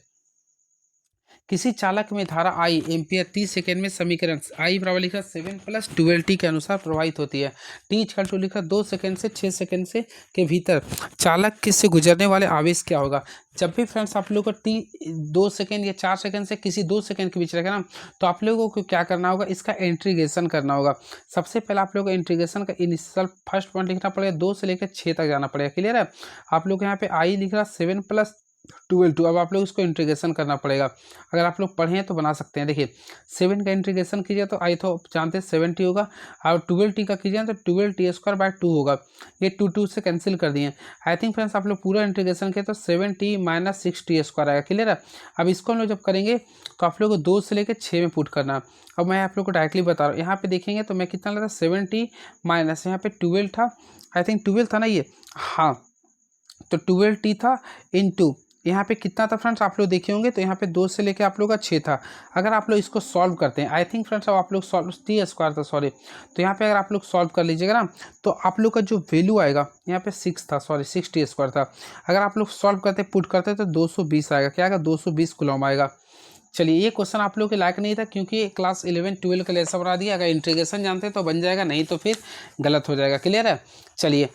किसी चालक में धारा I एम्पियर 30 सेकेंड में समीकरण I बराबर लिखा 7 + 12t के अनुसार प्रवाहित होती है। t = लिखा 2 सेकेंड से 6 सेकेंड से के भीतर चालक किससे गुजरने वाले आवेश क्या होगा। जब भी फ्रेंड्स आप लोगों को t 2 सेकेंड या 4 सेकेंड से किसी 2 सेकेंड के बीच रहेगा ना, तो आप लोगों को क्या करना होगा, इसका इंटीग्रेशन करना होगा। सबसे पहले आप लोगों को इंटीग्रेशन का इनिशियल फर्स्ट पॉइंट लिखना पड़ेगा, 2 से लेकर 6 तक जाना पड़ेगा। क्लियर है, आप लोग यहाँ पे I लिख रहा 7 + 12। अब आप लोग इसको इंटीग्रेशन करना पड़ेगा। अगर आप लोग पढ़े हैं तो बना सकते हैं। देखिए 7 का इंटीग्रेशन कीजिए तो आई तो जानते हैं 70 होगा, और 12t का कीजिए तो 12t² 2 होगा। ये 2 से कैंसिल कर दिए। आई थिंक फ्रेंड्स आप लोग पूरा इंटीग्रेशन किए तो 7t - 6t² आएगा। क्लियर है, अब इसको हम लोग जब करेंगे तो आप लोग को 2 से लेकर 6 में पुट करना। अब मैं आप लोग को डायरेक्टली बता रहा हूँ, यहाँ पे देखेंगे तो मैं कितना लगा 7t माइनस यहाँ पे 12 था, आई थिंक 12 था ना ये, हाँ तो 12t था इंटू यहाँ पे कितना था फ्रेंड्स आप लोग देखे होंगे, तो यहाँ पे 2 से लेके आप लोग का 6 था। अगर आप लोग इसको सॉल्व करते हैं, आई थिंक फ्रेंड्स अब आप लोग सॉल्व t² था सॉरी, तो यहाँ पे अगर आप लोग सॉल्व कर लीजिएगा ना तो आप लोग का जो वैल्यू आएगा यहाँ पे 6 था सॉरी 6t² था। अगर आप लोग सॉल्व करते पुट करते तो 220 आएगा, क्या आएगा 220 कूलम आएगा। चलिए ये क्वेश्चन आप लोग के लायक नहीं था, क्योंकि क्लास 11 12 का लेसन बना दिया। अगर इंटीग्रेशन जानते तो बन जाएगा, नहीं तो फिर गलत हो जाएगा। क्लियर है, चलिए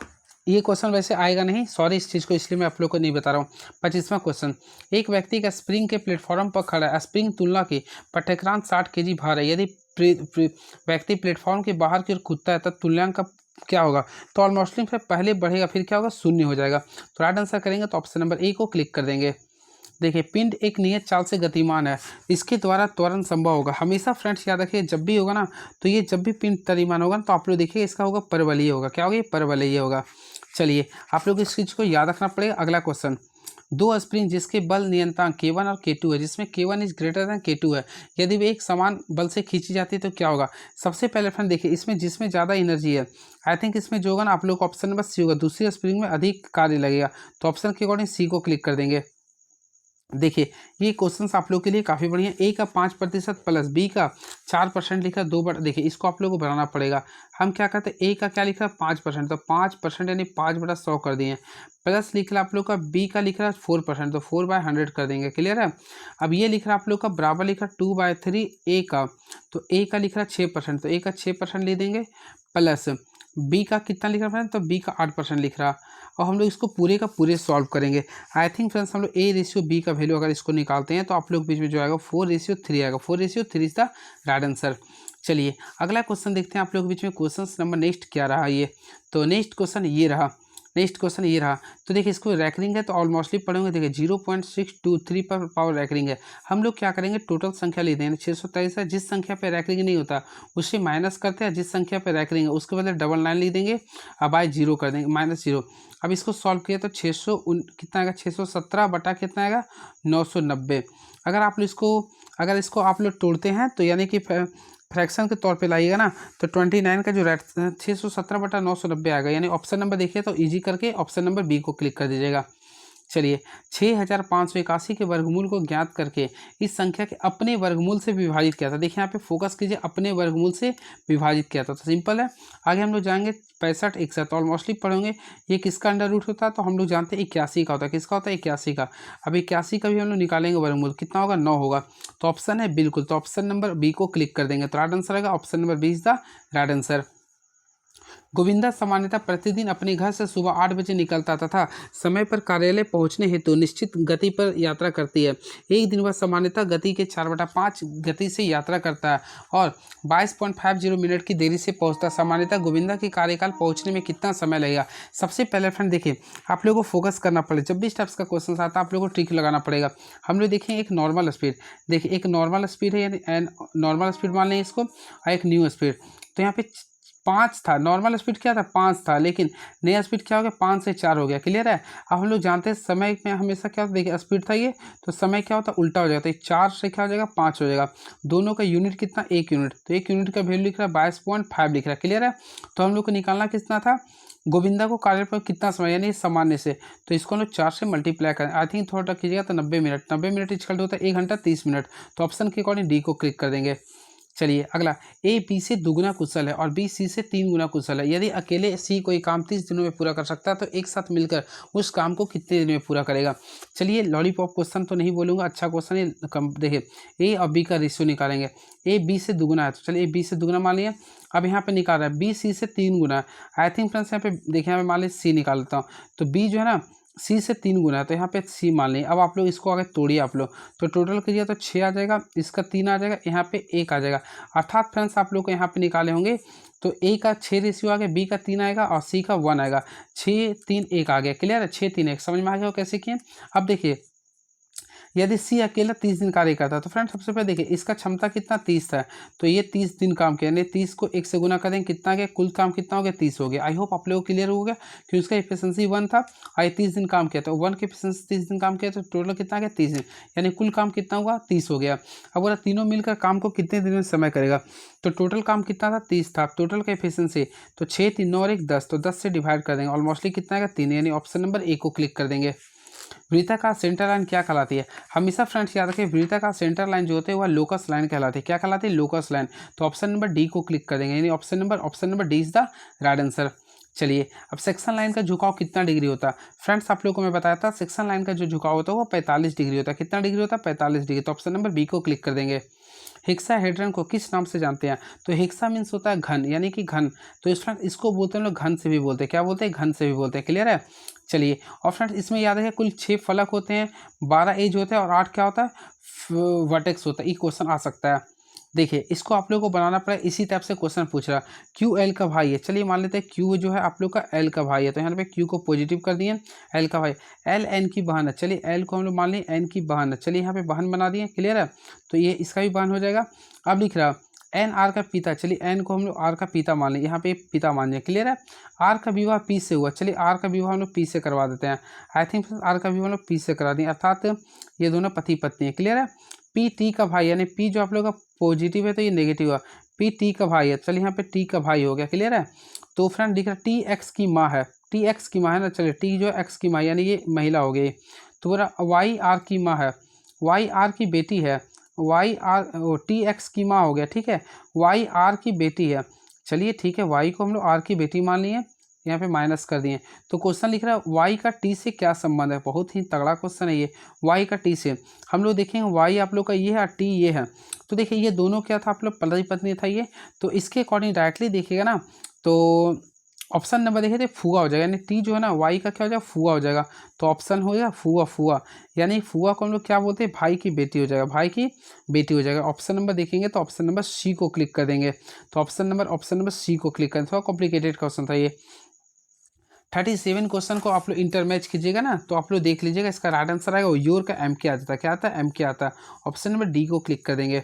ये क्वेश्चन वैसे आएगा नहीं, सॉरी इस चीज़ को इसलिए मैं आप लोग को नहीं बता रहा हूँ। 25वां क्वेश्चन, एक व्यक्ति का स्प्रिंग के प्लेटफॉर्म पर खड़ा है, स्प्रिंग तुलना की पठ्यक्रांत 60 केजी भार है, यदि व्यक्ति प्लेटफॉर्म के बाहर की ओर कूदता है तब तुल्यांक का क्या होगा? तो ऑलमोस्टली फिर पहले बढ़ेगा फिर क्या होगा? शून्य हो जाएगा। तो राइट आंसर करेंगे तो ऑप्शन नंबर ए को क्लिक कर देंगे। देखिए पिंड एक नियत चाल से गतिमान है, इसके द्वारा त्वरण संभव होगा। हमेशा फ्रेंड्स याद रखिए जब भी होगा ना, तो ये जब भी पिंड गतिमान होगा तो आप लोग देखिए इसका होगा परवलयीय होगा। क्या होगा? ये परवलयीय होगा। चलिए आप लोग इस चीज़ को याद रखना पड़ेगा। अगला क्वेश्चन, दो स्प्रिंग जिसके बल नियंत्रण K1 और K2 है, जिसमें K1 is greater than K2 है, यदि वे एक समान बल से खींची जाती है तो क्या होगा? सबसे पहले फ्रेंड देखिए इसमें जिसमें ज़्यादा एनर्जी है, आई थिंक इसमें जो होगा ना आप लोग ऑप्शन नंबर सी होगा, दूसरी स्प्रिंग में अधिक कार्य लगेगा। तो ऑप्शन के अकॉर्डिंग सी को क्लिक कर देंगे। देखिए ये क्वेश्चन आप लोग के लिए काफ़ी बढ़िया। ए का 5% प्लस बी का 4% लिखा 2/, देखिए इसको आप लोग को बनाना पड़ेगा। हम क्या करते हैं, ए का क्या लिख रहा है 5%, तो 5% यानी 5/100 कर दिए, प्लस लिख रहा है आप लोग का बी का लिख रहा है 4%, तो 4/100 कर देंगे। क्लियर है? अब ये लिख रहा है आप लोग का बराबर लिख रहा है 2/3 ए का, तो ए का लिख रहा है 6%, तो ए का 6% ले देंगे, प्लस बी का कितना लिख रहा है, तो बी का 8% लिख रहा। और हम लोग इसको पूरे का पूरे सॉल्व करेंगे। आई थिंक फ्रेंड्स हम लोग A/B का वैल्यू अगर इसको निकालते हैं तो आप लोग बीच में जो आएगा 4/3 आएगा। 4/3 इज द राइट आंसर। चलिए अगला क्वेश्चन देखते हैं आप लोग बीच में क्वेश्चन नंबर नेक्स्ट क्या रहा ये। तो नेक्स्ट क्वेश्चन ये रहा, तो देखिए इसको रैकरिंग है तो ऑलमोस्टली पढ़ेंगे। देखिए 0.623 पर पावर रैकरिंग है। हम लोग क्या करेंगे, टोटल संख्या लेते हैं 623 है, जिस संख्या पे रैकरिंग नहीं होता उससे माइनस करते हैं, जिस संख्या पे रैकरिंग है उसके बदले 99 लिख देंगे, अब बाय 0 कर देंगे, -0। अब इसको सॉल्व किया तो 600 कितना आएगा, 617 बटा कितना आएगा 990। अगर इसको आप लोग तोड़ते हैं तो यानी कि फ्रैक्शन के तौर पे लाइएगा ना, तो 29 का जो 617/990 आएगा। यानी ऑप्शन नंबर देखिए तो इजी करके ऑप्शन नंबर बी को क्लिक कर दीजिएगा। चलिए 6581 के वर्गमूल को ज्ञात करके इस संख्या के अपने वर्गमूल से विभाजित किया था। देखिए यहाँ पे फोकस कीजिए, अपने वर्गमूल से विभाजित किया था, तो सिंपल है। आगे हम लोग जाएंगे 65 61, ऑलमोस्टली पढ़ेंगे ये किसका अंडर रूट होता है, तो हम लोग जानते हैं 81 का होता है। किसका होता है? 81 का। अब 81 का भी हम लोग निकालेंगे वर्गमूल, कितना होगा 9 होगा। तो ऑप्शन है बिल्कुल, तो ऑप्शन नंबर बी को क्लिक कर देंगे, तो राइट आंसर आएगा option number B is the right answer. Govinda सामान्यतः प्रतिदिन अपने घर से सुबह 8 बजे निकलता तथा समय पर कार्यालय पहुंचने हेतु निश्चित गति पर यात्रा करती है। एक दिन वह सामान्यतः गति के 4/5 गति से यात्रा करता है और 22.50 मिनट की देरी से पहुंचता है। सामान्यतः गोविंदा के कार्यकाल पहुंचने में कितना समय लगेगा? सबसे पहले फ्रेंड देखिए आप लोगों को फोकस करना पड़ेगा। जब भी स्टेप्स का क्वेश्चन आता है आप लोगों को ट्रिक लगाना पड़ेगा। हम लोग देखें एक नॉर्मल स्पीड, देखिए एक नॉर्मल स्पीड है, यानी नॉर्मल स्पीड मान लें इसको, और एक न्यू स्पीड। तो यहाँ पे 5 था, नॉर्मल स्पीड क्या था 5 था, लेकिन नया स्पीड क्या हो गया 5 से 4 हो गया। क्लियर है? अब हम लोग जानते हैं समय में हमेशा क्या होता है, देखिए स्पीड था ये, तो समय क्या होता है उल्टा हो जाता है, 4 से क्या हो जाएगा 5 हो जाएगा। दोनों का यूनिट कितना, 1 यूनिट, तो 1 यूनिट का वैल्यू लिख रहा है 22.5 लिख रहा है। क्लियर है? तो हम लोग को निकालना कितना था, गोविंदा को कार्य पर कितना समय, यानी सामान्य से, तो इसको हम लोग 4 से मल्टीप्लाई करें। आई थिंक थोड़ा कीजिएगा तो 90 मिनट, 90 मिनट इक्वल होता है 1 घंटा 30 मिनट। तो ऑप्शन के अकॉर्डिंग डी को क्लिक कर देंगे। चलिए अगला, ए बी से दुगुना कुशल है और बी सी से 3 गुना कुशल है। यदि अकेले सी कोई काम 30 दिनों में पूरा कर सकता है तो एक साथ मिलकर उस काम को कितने दिन में पूरा करेगा? चलिए लॉलीपॉप क्वेश्चन तो नहीं बोलूँगा, अच्छा क्वेश्चन है। कम देखिए ए और बी का रेशियो निकालेंगे। ए बी से दुगुना है, तो चलिए ए बी से दुगुना मान लिया। अब यहाँ पे निकाल रहा है बी सी से 3 गुना। आई थिंक फ्रेंड्स यहाँ पे देखिए, यहाँ पे मान लीजिए सी निकाल लेता हूँ, तो बी जो है ना सी से 3 गुना है, तो यहाँ पे सी मान लें। अब आप लोग इसको आगे तोड़िए आप लोग, तो टोटल कीजिए तो 6 आ जाएगा, इसका 3 आ जाएगा, यहाँ पे 1 आ जाएगा। अर्थात फ्रेंड्स आप लोग को यहाँ पे निकाले होंगे तो ए का 6 रेशियो आ गया, बी का 3 आएगा और सी का 1 आएगा। 6 3 1 आ गया। क्लियर है? 6 3 1 समझ में आ गया कैसे किए? अब देखिए यदि सी अकेला 30 दिन कार्य करता है तो फ्रेंड सबसे पहले देखिए इसका क्षमता कितना 30 था, तो ये 30 दिन काम किया, यानी 30 को 1 से गुना कर देंगे, कितना गया कुल काम कितना हो गया 30 हो गया। आई होप आप लोगों को क्लियर हो गया कि उसका एफिशिएंसी 1 था और ये 30 दिन काम किया, तो 1 की एफिशिएंसी 30 दिन काम किया तो टोटल कितना आ गया 30 दिन, यानी कुल काम कितना हुआ 30 हो गया। अब बोला तीनों मिलकर काम को कितने दिन में समय करेगा, तो टोटल काम कितना था 30 था, टोटल का एफिशिएंसी तो 6 3 9 और 1 10, तो 10 से डिवाइड कर देंगे, ऑलमोस्टली कितना आएगा 3, यानी ऑप्शन नंबर ए को क्लिक कर देंगे। वृत्ताकार सेंटर लाइन क्या कहलाती है? हमेशा फ्रेंड्स याद रखें वृत्ताकार सेंटर लाइन जो होते हैं वह लोकस लाइन कहलाती है। क्या कहलाती है? Locus line. तो ऑप्शन नंबर डी को क्लिक कर देंगे, यानी option number D is the right answer. चलिए अब सेक्शन लाइन का झुकाव कितना डिग्री होता है? फ्रेंड्स आप लोगों को मैं बताया था सेक्शन लाइन का जो झुकाव होता है वो 45 डिग्री होता है। कितना डिग्री होता है? 45 डिग्री। तो ऑप्शन नंबर बी को क्लिक कर देंगे। हेक्साहेड्रन को किस नाम से जानते हैं? तो हेक्सा मीन्स होता है घन, यानी कि घन। तो इस फ्रेंड इसको बोलते हैं लोग घन से भी बोलते हैं, क्या बोलते हैं? घन से भी बोलते हैं। क्लियर है? चलिए, और फ्रेंड्स इसमें याद रखिए कुल 6 फलक होते हैं, 12 एज होते हैं और 8 क्या होता है? वर्टेक्स होता है। ये क्वेश्चन आ सकता है। देखिए, इसको आप लोगों को बनाना पड़ेगा, इसी टाइप से क्वेश्चन पूछ रहा। क्यू एल का भाई है, चलिए मान लेते हैं क्यू जो है आप लोग का एल का भाई है, तो यहाँ पे क्यू को पॉजिटिव कर दिए, एल का भाई। एल एन की बहन है, चलिए एल को हम लोग मान लें एन की बहन है, चलिए यहाँ पे बहन बना दिए। क्लियर है? तो ये इसका भी बहन हो जाएगा। अब लिख रहा एन आर का पिता, चलिए एन को हम लोग आर का पिता मान लें, यहाँ पे पिता मान लें। क्लियर है? आर का विवाह पी से हुआ, चलिए आर का विवाह हम लोग पी से करवा देते हैं। आई थिंक आर का विवाह हम लोग पी से करा दें, अर्थात ये दोनों पति पत्नी है। क्लियर है? पी टी का भाई, यानी पी जो आप लोग का पॉजिटिव है तो ये नेगेटिव हुआ, पी टी का भाई है, चलिए यहाँ पे टी का भाई हो गया। क्लियर है? तो फ्रेंड दिख रहा है टी एक्स की माँ है, टी एक्स की माँ है ना, चलिए टी जो एक्स की माँ यानी ये महिला हो गई। तो बोला वाई आर की माँ है, वाई आर की बेटी है, वाई आर टी एक्स की माँ हो गया। ठीक है? वाई आर की बेटी है, चलिए ठीक है, वाई को हम लोग आर की बेटी मान लिए, यहाँ पे माइनस कर दिए। तो क्वेश्चन लिख रहा है वाई का टी से क्या संबंध है? बहुत ही तगड़ा क्वेश्चन है ये। वाई का टी से हम लोग देखेंगे, वाई आप लोग का ये है और टी ये है, तो देखिए ये दोनों क्या था? आप लोग पति पत्नी था ये। तो इसके अकॉर्डिंग डायरेक्टली देखिएगा ना, तो ऑप्शन नंबर देखिए तो फुआ हो जाएगा, यानी टी जो है ना वाई का क्या हो जाएगा? फुआ हो जाएगा। तो ऑप्शन हो जाएगा फुआ, फुआ यानी फुआ को हम लोग क्या बोलते हैं? भाई की बेटी हो जाएगा, भाई की बेटी हो जाएगा। ऑप्शन नंबर देखेंगे तो ऑप्शन नंबर सी को क्लिक कर देंगे। तो ऑप्शन नंबर सी को क्लिक करें। थोड़ा कॉम्प्लिकेटेड क्वेश्चन था ये। 37 क्वेश्चन को आप लोग इंटरमैच कीजिएगा ना, तो आप लोग देख लीजिएगा, इसका राइट आंसर आएगा योर का एम के आ जाता है। क्या आता है? एम के आता है। ऑप्शन नंबर डी को क्लिक कर देंगे।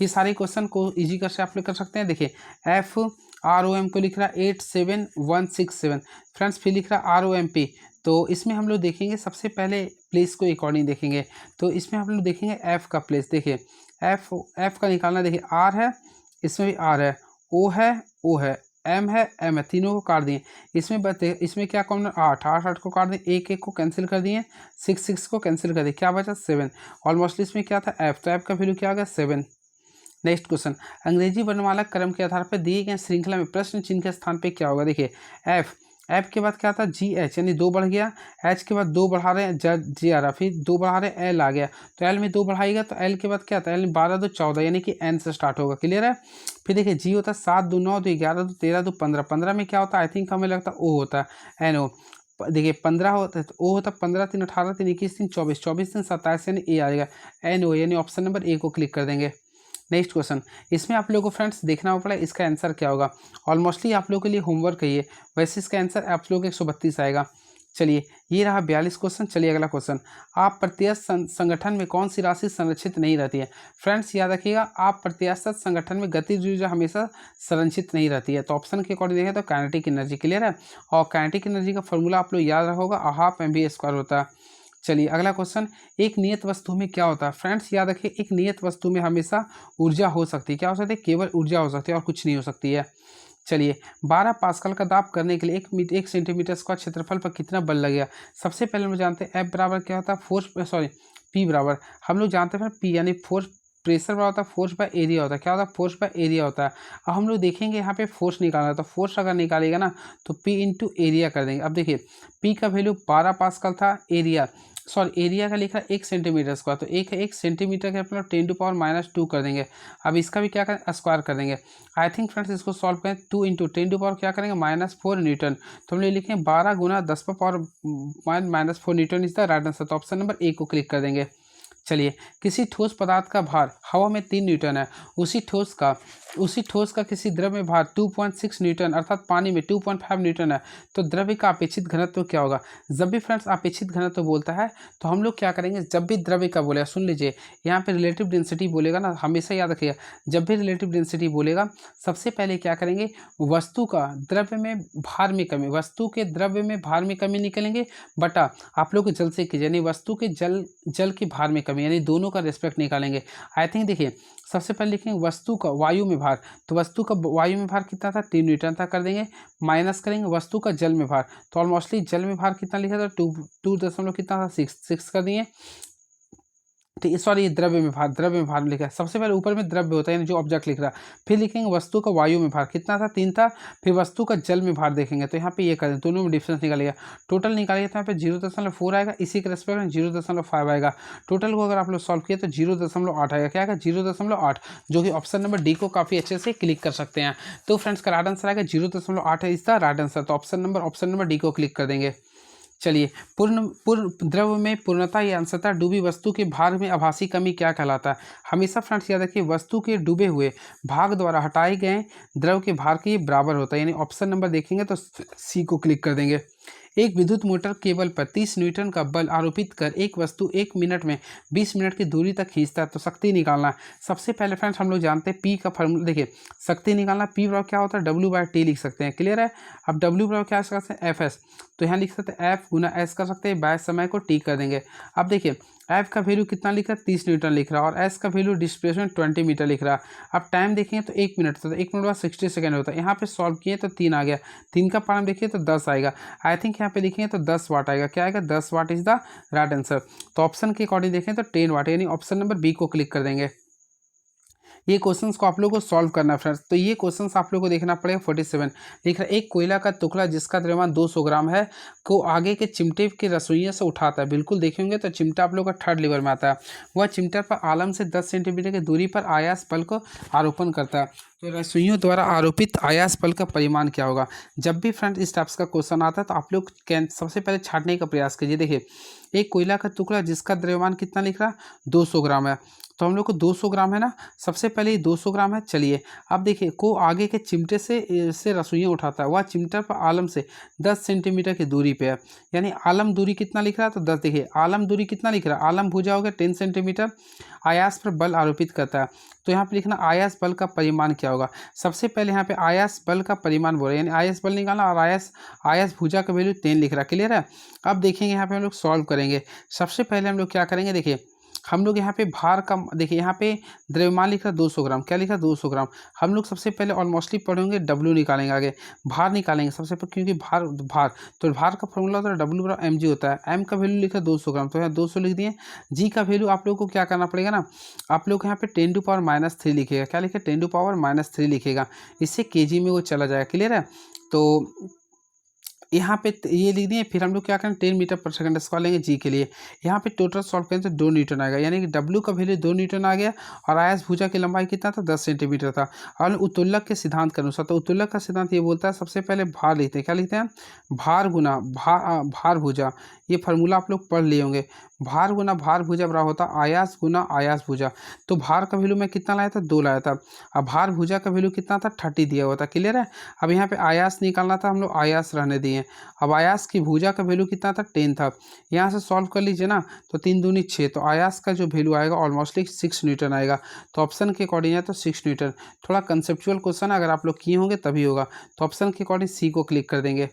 ये सारे क्वेश्चन को इजी कर से आप लोग कर सकते हैं। देखिए एफ आर ओ एम को लिख रहा है 87167, फ्रेंड्स फिर लिख रहा है आर ओ एम पी। तो इसमें हम लोग देखेंगे सबसे पहले प्लेस को अकॉर्डिंग देखेंगे, तो इसमें हम लोग देखेंगे एफ का प्लेस। देखिए एफ का निकालना, देखिए आर है, इसमें भी आर है, ओ है, एम है, तीनों को काट दिए। इसमें क्या कॉमन? 8 8 8 को काट दिए, एक एक को कैंसिल कर दिए, 6 6 को कैंसिल कर दिए, क्या बचा? 7। ऑलमोस्ट इसमें क्या था? एफ, तो एफ का वैल्यू क्या आ गया? 7। नेक्स्ट क्वेश्चन, अंग्रेजी वर्णमाला क्रम के आधार पर दिए गए श्रृंखला में प्रश्न चिन्ह के स्थान पे क्या होगा? देखिए एफ के बाद क्या था? जी एच, यानी 2 बढ़ गया, एच के बाद 2 बढ़ा रहे हैं, जी आ रहा, फिर 2 बढ़ा रहे हैं, एल आ गया, तो एल में 2 बढ़ाएगा, तो एल के बाद क्या था? एल में 12 2 14, यानी कि एन से स्टार्ट होगा। क्लियर है? फिर देखिए जी होता है 7 2 9 2 11 2 13 2 15, 15 में क्या होता है? आई थिंक हमें लगता है ओ होता है, एन ओ। देखिए 15 होता है तो ओ होता है, 15 3 18 3 21 3 24, 24 3 27, यानी ए आएगा, एन ओ, यानी ऑप्शन नंबर ए को क्लिक कर देंगे। नेक्स्ट क्वेश्चन, इसमें आप लोगों को फ्रेंड्स देखना पड़ा इसका आंसर क्या होगा। ऑलमोस्टली आप लोगों के लिए होमवर्क है ये, वैसे इसका आंसर आप लोगों को 132 आएगा। चलिए ये रहा 42 क्वेश्चन। चलिए अगला क्वेश्चन, आप प्रत्यक्ष संगठन में कौन सी राशि संरक्षित नहीं रहती है? फ्रेंड्स याद रखिएगा, आप प्रत्याशित संगठन में गतिज ऊर्जा हमेशा संरक्षित नहीं रहती है। तो ऑप्शन के अकॉर्डिंग देखें तो काइनेटिक एनर्जी। क्लियर है? और काइनेटिक एनर्जी का फॉर्मूला आप लोग याद रखोगा, हाफ mv² होता है। चलिए अगला क्वेश्चन, एक नियत वस्तु में क्या होता है? फ्रेंड्स याद रखिए, एक नियत वस्तु में हमेशा ऊर्जा हो सकती है। क्या हो सकती है? केवल ऊर्जा हो सकती है और कुछ नहीं हो सकती है। चलिए 12 पास्कल का दाब करने के लिए 1 सेंटीमीटर स्क्वायर क्षेत्रफल पर कितना बल लगेगा? सबसे पहले हम जानते हैं एफ बराबर क्या होता है? फोर्स, सॉरी पी बराबर, हम लोग जानते हैं पी यानी फोर्स, प्रेशर बराबर होता है फोर्स बाय एरिया होता है। क्या होता है? फोर्स बाय एरिया होता है। अब हम लोग देखेंगे यहाँ पे फोर्स निकालना है, तो फोर्स अगर निकालेगा ना तो पी इंटू एरिया कर देंगे। अब देखिए पी का वैल्यू 12 पास्कल था, एरिया का लिखा 1 सेंटीमीटर स्क्वायर, तो 1 सेंटीमीटर के अपना 10⁻² कर देंगे। अब इसका भी क्या करें? स्क्वायर कर देंगे। आई थिंक फ्रेंड्स इसको सॉल्व करें, 2 इंटू 10 क्या करेंगे? -4 न्यूटन। तो हम लोग लिखें 12 गुना 10⁻⁻4 Newton is the right answer. तो ऑप्शन नंबर ए को क्लिक कर देंगे। चलिए किसी ठोस पदार्थ का भार हवा में 3 न्यूटन है, उसी ठोस का किसी द्रव में भार 2.6 न्यूटन अर्थात पानी में 2.5 न्यूटन है, तो द्रव्य का अपेक्षित घनत्व क्या होगा? जब भी फ्रेंड्स अपेक्षित घनत्व बोलता है तो हम लोग क्या करेंगे? जब भी द्रव्य का बोलेगा, सुन लीजिए यहाँ पे रिलेटिव डेंसिटी बोलेगा ना, हमेशा याद रखिएगा, जब भी रिलेटिव डेंसिटी बोलेगा सबसे पहले क्या करेंगे? वस्तु का द्रव्य में भार में कमी, वस्तु के द्रव्य में भार में कमी निकलेंगे बटा आप लोग जल से कीजिए, यानी वस्तु के जल के भार में कमी, यानी दोनों का रेस्पेक्ट निकालेंगे। आई थिंक देखिए सबसे पहले लिखेंगे वस्तु का वायु में भार, तो वस्तु का वायु में भार कितना था? 3 न्यूटन था, कर देंगे माइनस करेंगे वस्तु का जल में भार, तो ऑलमोस्टली जल में भार कितना लिखा था? 2 दशमलव कितना था? 6 कर दिए। ठीक है, सॉरी, द्रव्य में भार, द्रव्य में भार लिखा है। सबसे पहले ऊपर में द्रव्य होता है, यानी जो ऑब्जेक्ट लिख रहा है। फिर लिखेंगे वस्तु का वायु में भार, कितना था, 3 था। फिर वस्तु का जल में भार देखेंगे, तो यहाँ पे ये करें, दोनों में डिफरेंस निकालिएगा। टोटल निकालिए तो यहाँ पे 0.4 आएगा, इसी के रेस्पेक्ट में 0.5 आएगा। टोटल को अगर आप लोग सॉल्व किए तो 0.8 आएगा। क्या आएगा, 0.8, जो कि ऑप्शन नंबर डी को काफी अच्छे से क्लिक कर सकते हैं। तो फ्रेंड्स का राइट आंसर आएगा 0.8 है इसका राइट आंसर। तो ऑप्शन नंबर डी को क्लिक कर देंगे। चलिए, पूर्ण द्रव में पूर्णता या अंशतः डूबी वस्तु के भार में आभासी कमी क्या कहलाता है। हमेशा फ्रेंड्स याद रखिए, वस्तु के डूबे हुए भाग द्वारा हटाए गए द्रव के भार के बराबर होता है, यानी ऑप्शन नंबर देखेंगे तो सी को क्लिक कर देंगे। एक विद्युत मोटर केबल पर 30 न्यूटन का बल आरोपित कर एक वस्तु 1 मिनट में 20 मिनट की दूरी तक खींचता है, तो शक्ति निकालना है। सबसे पहले फ्रेंड्स हम लोग जानते हैं पी का फॉर्मूला, देखिए शक्ति निकालना, पी बराबर क्या होता है, W/T लिख सकते हैं, क्लियर है। अब W बराबर क्या कर सकते हैं, FS, तो यहाँ लिख सकते हैं F गुना S कर सकते हैं, बाय समय को T कर देंगे। अब देखिए F का वैल्यू कितना लिख रहा है, 30 न्यूटन लिख रहा है, और S का वैल्यू डिस्प्लेसमेंट 20 मीटर लिख रहा है। अब टाइम देखेंगे तो 1 मिनट, तो 1 मिनट बाद 60 सेकेंड होता है। यहाँ पे सॉल्व किए तो 3 आ गया, 3 का पावर देखिए तो 10 आएगा। आई थिंक यहाँ पे लिखेंगे तो 10 वाट आएगा। क्या आएगा, 10 what is the right answer. तो ऑप्शन के अकॉर्डिंग देखें तो 10 वाट, यानी ऑप्शन नंबर बी को क्लिक कर देंगे। ये क्वेश्चंस को आप लोगों को सॉल्व करना है फ्रेंड्स। तो ये क्वेश्चंस आप लोगों को देखना पड़ेगा। 47 लिख रहा है, एक कोयला का टुकड़ा जिसका द्रव्यमान 200 ग्राम है को आगे के चिमटे के रसोइयों से उठाता है। बिल्कुल देखेंगे तो चिमटा आप लोग का थर्ड लेवल में आता है। वह चिमटा पर आलम से 10 सेंटीमीटर की दूरी पर आयास बल को आरोपण करता है। तो रसोइयों द्वारा आरोपित आयास बल का परिमाण क्या होगा। जब भी फ्रेंड्स इस टाइप्स का क्वेश्चन आता है तो आप लोग सबसे पहले छाटने का प्रयास कीजिए। देखिए, एक कोयला का टुकड़ा जिसका द्रव्यमान कितना लिख रहा है, 200 ग्राम है, तो हम लोग को 200 ग्राम है ना, सबसे पहले ये 200 ग्राम है। चलिए अब देखिए, को आगे के चिमटे से रसोइयाँ उठाता है, वह चिमटा पर आलम से 10 सेंटीमीटर की दूरी पे है, यानी आलम दूरी कितना लिख रहा है, तो 10। देखिए आलम दूरी कितना लिख रहा है, आलम भुजा हो गया 10 सेंटीमीटर, आयास पर बल आरोपित करता है। तो यहाँ पे लिखना आयास बल का परिमाण क्या होगा। सबसे पहले यहाँ पे आयास बल का परिमाण बोल रहे हैं, यानी आयास बल निकालना, और आयास भुजा का वैल्यू 10 लिख रहा है, क्लियर है। अब देखेंगे यहाँ पे हम लोग सॉल्व करेंगे। सबसे पहले हम लोग क्या करेंगे, देखिए हम लोग यहाँ पे भार का, देखिए यहाँ पे द्रव्यमान लिखा 200 ग्राम, क्या लिखा 200 ग्राम। हम लोग सबसे पहले ऑलमोस्टली पढ़ेंगे, W निकालेंगे, आगे भार निकालेंगे सबसे पहले, क्योंकि भार तो भार का फॉर्मूला होता है W बराबर mg होता है। M का वैल्यू लिखा 200 ग्राम, तो यहाँ 200 लिख दिए। G का वैल्यू आप लोग को क्या करना पड़ेगा ना, आप लोग यहाँ पे 10⁻³ लिखेगा, क्या लिखे 10⁻³ लिखेगा, इससे kg में वो चला जाएगा, क्लियर है। तो यहाँ पे ये लिख दिए। फिर हम लोग क्या करें, 10 मीटर पर सेकंड स्क्वायर लेंगे जी के लिए। यहाँ पे टोटल सॉल्व करें तो 2 न्यूटन आएगा, यानी कि W का वैल्यू 2 न्यूटन आ गया, और आयस भुजा की लंबाई कितना था, 10 सेंटीमीटर था। और उत्तोलक के सिद्धांत के अनुसार, तो उत्तोलक का सिद्धांत ये बोलता है, सबसे पहले भार लिखते हैं, क्या लिखते हैं, भार गुना भार भुजा। ये फार्मूला आप लोग पढ़ लिए होंगे, भार गुना भार भुजा बराबर होता आयास गुना आयास भुजा। तो भार का वैल्यू मैं कितना लाया था, 2 लाया था। अब भार भुजा का वैल्यू कितना था, 30 दिया हुआ था, क्लियर है। अब यहाँ पे आयास निकालना था, हम लोग आयास रहने दिए। अब आयास की भुजा का वैल्यू कितना था, 10 था। यहाँ से सॉल्व कर लीजिए ना, तो 3 दूनी 6, तो आयास का जो वैल्यू आएगा ऑलमोस्टली 6 न्यूटन आएगा। तो ऑप्शन के अकॉर्डिंग है तो 6 न्यूटन। थोड़ा कंसेप्चुअल क्वेश्चन अगर आप लोग किए होंगे तभी होगा। तो ऑप्शन के अकॉर्डिंग सी को क्लिक कर देंगे।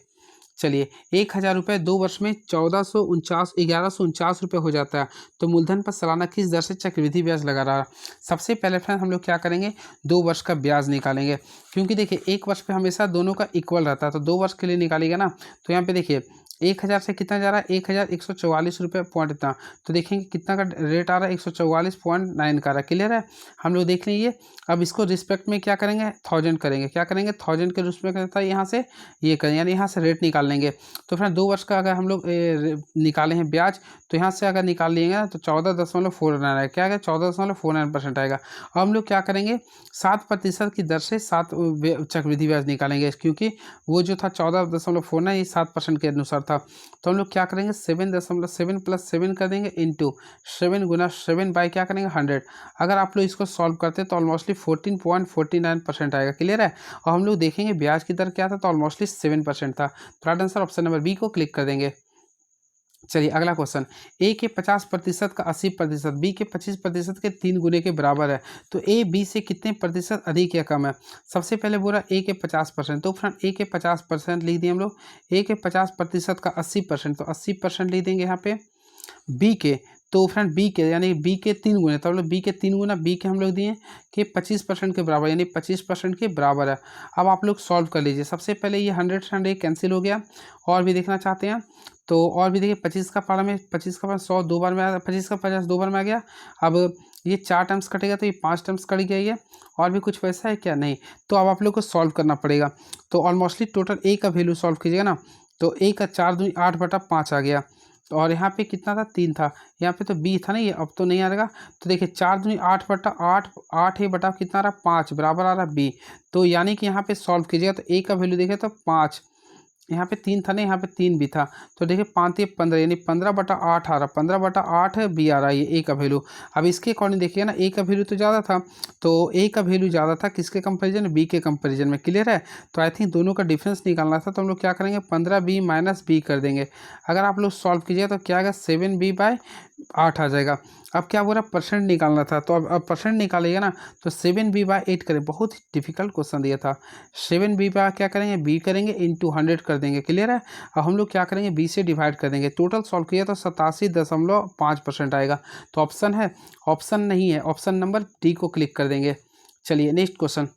चलिए, 1000 रुपये 2 वर्ष में 1149 रुपये हो जाता है, तो मूलधन पर सालाना किस दर से चक्रवृद्धि ब्याज लगा रहा है। सबसे पहले फ्रेंड हम लोग क्या करेंगे, 2 वर्ष का ब्याज निकालेंगे, क्योंकि देखिए 1 वर्ष पे हमेशा दोनों का इक्वल रहता है, तो 2 वर्ष के लिए निकालेगा ना। तो यहाँ पे देखिए 1000 से कितना जा रहा है, 1144 रुपये पॉइंट इतना, तो देखेंगे कितना का रेट आ रहा है, 144.9 का रहा है, क्लियर है। हम लोग देख लीजिए। अब इसको रिस्पेक्ट में क्या करेंगे, 1000 करेंगे, क्या करेंगे 1000 के रिस्पेक्ट में, यहाँ से ये करें, यानी यहाँ से रेट निकाल लेंगे। तो फ्रेंड 2 वर्ष का अगर हम लोग निकाले हैं ब्याज, तो यहाँ से अगर निकाल लेंगे ना तो 14.49 आएगा, क्या आएगा 14.49% आएगा। अब हम लोग क्या करेंगे, 7% की दर से 7 चक्रवृद्धि ब्याज निकालेंगे, क्योंकि वो जो था 14.49 ये 7% के अनुसार था। तो हम लोग क्या करेंगे, 7.7 + 7 कर देंगे, इंटू 7 गुना 7 बाई क्या करेंगे 100। अगर आप लोग इसको सॉल्व करते हैं तो ऑलमोस्टली 14.49% आएगा, क्लियर है। और हम लोग देखेंगे ब्याज की दर क्या था, तो ऑलमोस्टली 7% था। तो right answer option number B को क्लिक कर देंगे। चलिए अगला क्वेश्चन, ए के 50% का 80%, बी के 25% के 3 गुने के बराबर है, तो ए बी से कितने प्रतिशत अधिक या कम है। सबसे पहले बोला ए के 50%, तो फ्रेंड ए के 50% लिख दिए हम लोग, ए के 50% का 80%, तो 80% लिख देंगे यहाँ पे। बी के तो फ्रेंड बी के यानी बी के 3 गुने, तो हम लोग बी के 3 गुना बी के हम लोग दिए कि 25% के बराबर, यानी 25% के बराबर है। अब आप लोग सॉल्व कर लीजिए। सबसे पहले ये 100 से 100 कैंसिल हो गया। और भी देखना चाहते हैं तो और भी देखिए, 25 का पारा में 25 का पारा 100 दो बार में आ, 25 का 50 दो बार में आ गया। अब ये 4 टर्म्स कटेगा तो ये 5 टर्म्स कट गया ये। और भी कुछ वैसा है क्या? नहीं। तो अब आप लोग को सॉल्व करना पड़ेगा। तो ऑलमोस्टली टोटल ए का वैल्यू सॉल्व कीजिएगा ना, तो ए का 4 दूनी 8/5 आ गया। तो और यहाँ पे कितना था? 3 था। यहाँ पे तो बी था ना, ये अब तो नहीं आ रहेगा। तो देखिए 4 दूनी 8/8, 8 है बटा कितना आ रहा? 5 बराबर आ रहा बी। तो यानी कि यहाँ पे सॉल्व कीजिएगा तो ए का वैल्यू देखें तो 5, यहाँ पे 3 था ना, यहाँ पे 3 भी था। तो देखिए 5 ये 15, यानी 15/8 आ रहा, 15/8 बी आ रहा है ये ए का वैल्यू। अब इसके अकॉर्डिंग देखिए ना, ए का वैल्यू तो ज़्यादा था, तो ए का वैल्यू ज़्यादा था किसके कंपैरिजन में? बी के कंपैरिजन में। क्लियर है? तो आई थिंक दोनों का डिफरेंस निकालना था, तो हम लोग क्या करेंगे? 15b माइनस बी कर देंगे। अगर आप लोग सॉल्व कीजिएगा तो क्या आएगा? 7b/8 आ जाएगा। अब क्या बोला? परसेंट निकालना था, तो अब परसेंट निकालिएगा ना, तो 7b/8 करें। बहुत ही डिफिकल्ट क्वेश्चन दिया था। 7b पर क्या करेंगे? बी करेंगे इंटू 100 कर देंगे। क्लियर है? अब हम लोग क्या करेंगे? बी से डिवाइड कर देंगे। टोटल सॉल्व किया तो 87.5% आएगा। तो ऑप्शन है? ऑप्शन नहीं है। ऑप्शन नंबर डी को क्लिक कर देंगे। चलिए next question.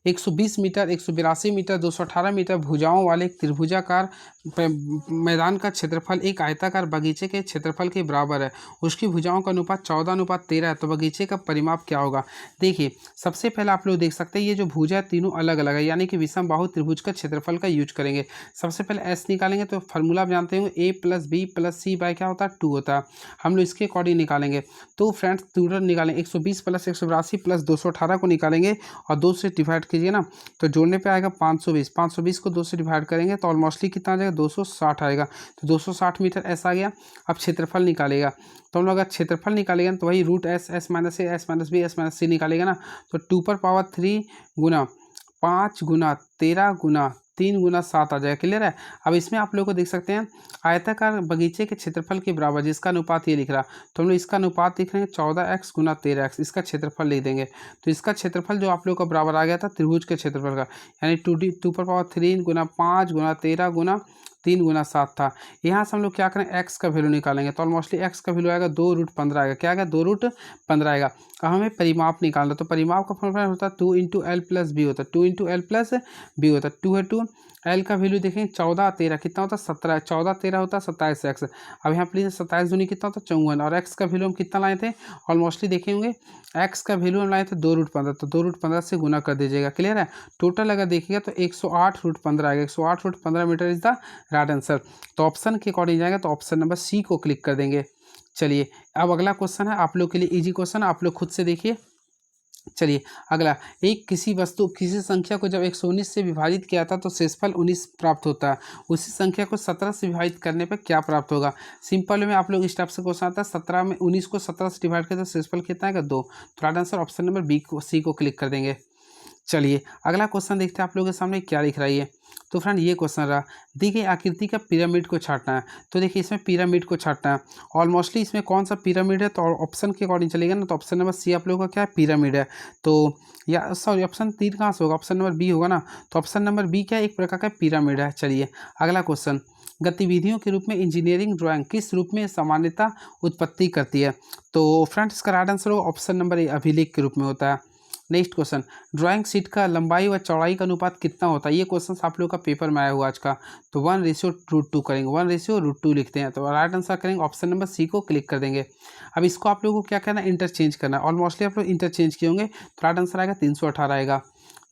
120 metre, 182 metre, 218 metre भुजाओं वाले एक त्रिभुजाकार मैदान का क्षेत्रफल एक आयताकार बगीचे के क्षेत्रफल के बराबर है। उसकी भुजाओं का अनुपात 14:13 है। तो बगीचे का परिमाप क्या होगा? देखिए सबसे पहले आप लोग देख सकते हैं ये जो भुजा है तीनों अलग अलग है, यानी कि विषम बाहु त्रिभुज का क्षेत्रफल का यूज करेंगे। सबसे पहले एस निकालेंगे, तो फार्मूला आप जानते होंगे ए प्लस बी प्लस सी बाय क्या होता है? 2 होता है। हम लोग इसके अकॉर्डिंग निकालेंगे। तो फ्रेंड्स टोटल निकालेंगे 120 प्लस 182 प्लस 218 को निकालेंगे और 2 से डिवाइड कीजिए ना, तो जोड़ने पे आएगा 520। 520 को 2 से डिवाइड करेंगे तो ऑलमोस्टली कितना आ जाएगा? 260 आएगा। तो 260 मीटर ऐसा आ गया। अब क्षेत्रफल निकालेगा, तो हम लोग अगर क्षेत्रफल निकालेगा तो वही root S, S minus A, S minus B, S minus C निकालेगा ना, तो 2 गुना 5 गुना 13 गुना 3 गुना 7 आ जाएगा। क्लियर है? अब इसमें आप लोग को देख सकते हैं आयताकार बगीचे के क्षेत्रफल के बराबर, जिसका अनुपात ये लिख रहा, तो हम लोग इसका अनुपात लिख रहे हैं 14x गुना 13x, इसका क्षेत्रफल लिख देंगे। तो इसका क्षेत्रफल जो आप लोग का बराबर आ गया था त्रिभुज के क्षेत्रफल का, यानी 2 गुना 5 गुना 13 गुना 3 गुना 7 था। यहाँ से हम लोग क्या करें? x का वैल्यू निकालेंगे, तो ऑलमोस्टली x का वैल्यू आएगा 2√15 आएगा। क्या आएगा? 2√15 आएगा। अब हमें परिमाप निकालना, तो परिमाप का फॉर्मूला होता है 2 × l प्लस बी होता है, 2 × l प्लस बी होता है। 2 है 2, एल का वैल्यू देखें 14 13 कितना होता है? 17। 14 13 होता है 27x। अब यहाँ प्लीज 27 दूनी कितना होता है? 54। और x का वैल्यू हम कितना लाए थे? ऑलमोस्टली देखे होंगे x का वैल्यू हम लाए थे 2√15, तो 2√15 से गुना कर दीजिएगा। क्लियर है? टोटल अगर देखिएगा तो 108√15 आएगा। 108√15 metre is the right answer. तो ऑप्शन के अकॉर्डिंग जाएगा तो ऑप्शन नंबर सी को क्लिक कर देंगे। चलिए अब अगला क्वेश्चन है आप लोग के लिए इजी क्वेश्चन, आप लोग खुद से देखिए। चलिए अगला, एक किसी वस्तु किसी संख्या को जब 119 से विभाजित किया था तो शेषफल 19 प्राप्त होता है। उसी संख्या को 17 से विभाजित करने पर क्या प्राप्त होगा? सिंपल में आप लोग इस टाइप से क्वेश्चन आता है, 17 में 19 को 17 से डिवाइड करते तो शेषफल कितना आएगा? 2। तो right answer option number B को सी को क्लिक कर देंगे। चलिए अगला क्वेश्चन देखते हैं आप लोगों के सामने क्या लिख रहा है ये। तो फ्रेंड ये क्वेश्चन रहा, दी गई आकृति का पिरामिड को छाटना है। तो देखिए इसमें पिरामिड को छाटना है। ऑलमोस्टली इसमें कौन सा पिरामिड है? तो ऑप्शन के अकॉर्डिंग चलेगा ना, तो ऑप्शन नंबर सी आप लोगों का क्या है? पिरामिड है। तो या सॉरी ऑप्शन 3 कहाँ से होगा? ऑप्शन नंबर बी होगा ना। तो ऑप्शन नंबर बी क्या है? एक प्रकार का पिरामिड है। चलिए अगला क्वेश्चन, गतिविधियों के रूप में इंजीनियरिंग ड्राइंग किस रूप में सामान्यता उत्पत्ति करती है? तो फ्रेंड्स इसका राइट आंसर होगा ऑप्शन नंबर ए, अभिलेख के रूप में होता है। नेक्स्ट क्वेश्चन, ड्राइंग शीट का लंबाई व चौड़ाई का अनुपात कितना होता है? ये क्वेश्चन आप लोग का पेपर में आया हुआ आज का। तो 1:√2 करेंगे, 1:√2 लिखते हैं। तो राइट आंसर करेंगे ऑप्शन नंबर सी को क्लिक कर देंगे। अब इसको आप लोगों को क्या करना है? इंटरचेंज करना है। ऑलमोस्टली आप लोग इंटरचेंज किए होंगे, तो राइट आंसर आएगा 318 आएगा।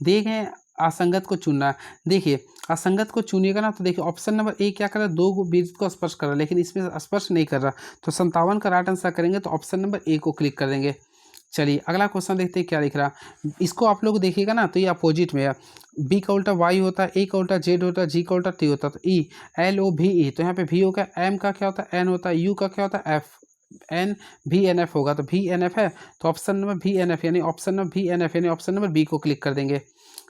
देखें असंगत को चुनना है। देखिए असंगत को चुनिएगा ना, तो देखिए ऑप्शन नंबर ए क्या कर रहा है? 2 वृत्त को स्पर्श कर रहा है, लेकिन इसमें स्पर्श नहीं कर रहा। तो 57 का राइट आंसर करेंगे तो ऑप्शन नंबर ए को क्लिक कर देंगे। चलिए अगला क्वेश्चन देखते हैं क्या लिख रहा। इसको आप लोग देखिएगा ना, तो ये अपोजिट में है। बी का उल्टा वाई होता है, ए का उल्टा जेड होता है, जी का उल्टा टी होता है। तो ई एल ओ भी ई, तो यहाँ पे भी होगा। एम का क्या होता है? एन होता है। यू का क्या होता है? एफ। एन भी एन एफ होगा, तो भी एन एफ है। तो ऑप्शन नंबर भी एन एफ, यानी ऑप्शन नंबर भी एन एफ, यानी ऑप्शन नंबर बी को क्लिक कर देंगे।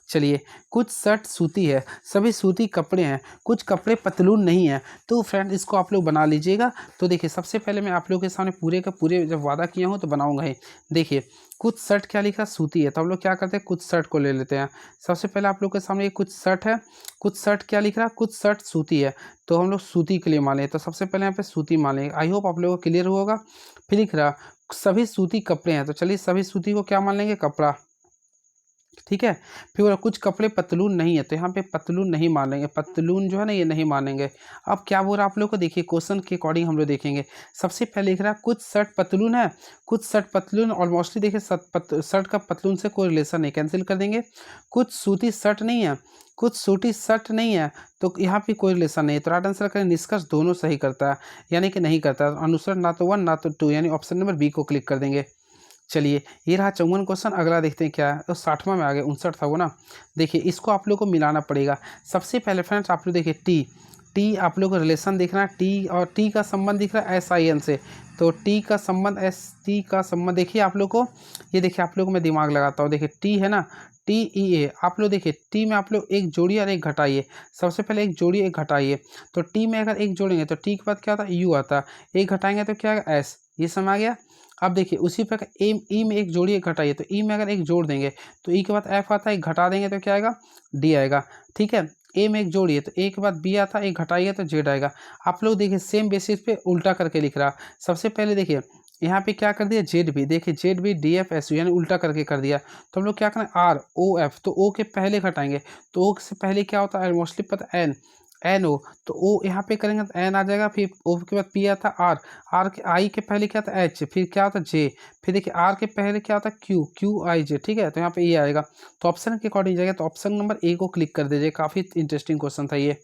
चलिए, कुछ शर्ट सूती है, सभी सूती कपड़े हैं, कुछ कपड़े पतलून नहीं है। तो फ्रेंड इसको आप लोग बना लीजिएगा। तो देखिए सबसे पहले मैं आप लोगों के सामने पूरे का पूरे जब वादा किया हूँ तो बनाऊंगा ही। देखिए कुछ शर्ट क्या लिखा, सूती है, तो हम लोग क्या करते हैं कुछ शर्ट को ले लेते हैं। सबसे पहले आप लोग के सामने ये कुछ शर्ट है, कुछ शर्ट क्या लिख रहा है, कुछ शर्ट सूती है, तो हम लोग सूती के लिए मान लें। तो सबसे पहले यहाँ पे सूती मान लेंगे। आई होप आप लोगों को क्लियर होगा। फिर लिख रहा सभी सूती कपड़े हैं, तो चलिए सभी सूती को क्या मान लेंगे, कपड़ा। ठीक है। फिर बोला कुछ कपड़े पतलून नहीं है, तो यहाँ पे पतलून नहीं मानेंगे, पतलून जो है ना ये नहीं मानेंगे। अब क्या बोल रहा है आप लोग को, देखिए क्वेश्चन के अकॉर्डिंग हम लोग देखेंगे। सबसे पहले लिख रहा है कुछ शर्ट पतलून है, कुछ शर्ट पतलून ऑलमोस्टली देखिए शर्ट का पतलून से कोई रिलेशन नहीं, कैंसिल कर देंगे। कुछ सूती शर्ट नहीं है, कुछ सूती शर्ट नहीं है, तो यहाँ पे कोई रिलेशन नहीं है। तो राइट आंसर करें निष्कर्ष दोनों सही करता है, यानी कि नहीं करता है। अनुसार ना तो 1 ना तो 2, यानी ऑप्शन नंबर बी को क्लिक कर देंगे। चलिए ये रहा 54 क्वेश्चन। अगला देखते हैं क्या है, तो 60वां में आ गए, 59 था वो ना। देखिए इसको आप लोग को मिलाना पड़ेगा। सबसे पहले फ्रेंड्स आप लोग देखिए टी, टी आप लोग को रिलेशन देखना है, टी और टी का संबंध दिख रहा है SIN से। तो टी का संबंध टी का संबंध देखिए आप लोग को, ये देखिए आप लोग को मैं दिमाग लगाता हूँ। देखिए टी है ना, TEA आप लोग देखिए टी में आप लोग एक जोड़िए और एक घटाइए। सबसे पहले एक जोड़िए एक घटाइए, तो टी में अगर एक जोड़ेंगे तो टी के बाद क्या होता है यू आता है, एक घटाएंगे तो क्या आएगा S, ये समझ आ गया। अब देखिए उसी प्रकार ई में एक जोड़िए घटाइए, तो ई में अगर एक जोड़ देंगे तो ई के बाद एफ आता है, एक घटा देंगे तो क्या आएगा डी आएगा। ठीक है। ए में एक जोड़िए तो ए के बाद बी आता है, एक घटाइए तो जेड आएगा। आप लोग देखिए सेम बेसिस पे उल्टा करके लिख रहा। सबसे पहले देखिए यहाँ पे क्या कर दिया जेड बी, देखिए Z B D F S U यानी उल्टा करके कर दिया। तो हम लोग क्या करें आर ओ एफ, तो ओ के पहले घटाएंगे, तो ओ से पहले क्या होता है मोस्टली पता एन, एन ओ, तो ओ यहाँ पे करेंगे तो एन आ जाएगा। फिर ओ के बाद पी आता आर, आर के आई के पहले क्या था एच, फिर क्या होता जे, फिर देखिए आर के पहले क्या होता क्यू, क्यू आई जे। ठीक है, तो यहाँ पे ये आएगा। तो ऑप्शन के अकॉर्डिंग जाएगा, तो ऑप्शन नंबर ए को क्लिक कर दीजिए। काफ़ी इंटरेस्टिंग क्वेश्चन था ये।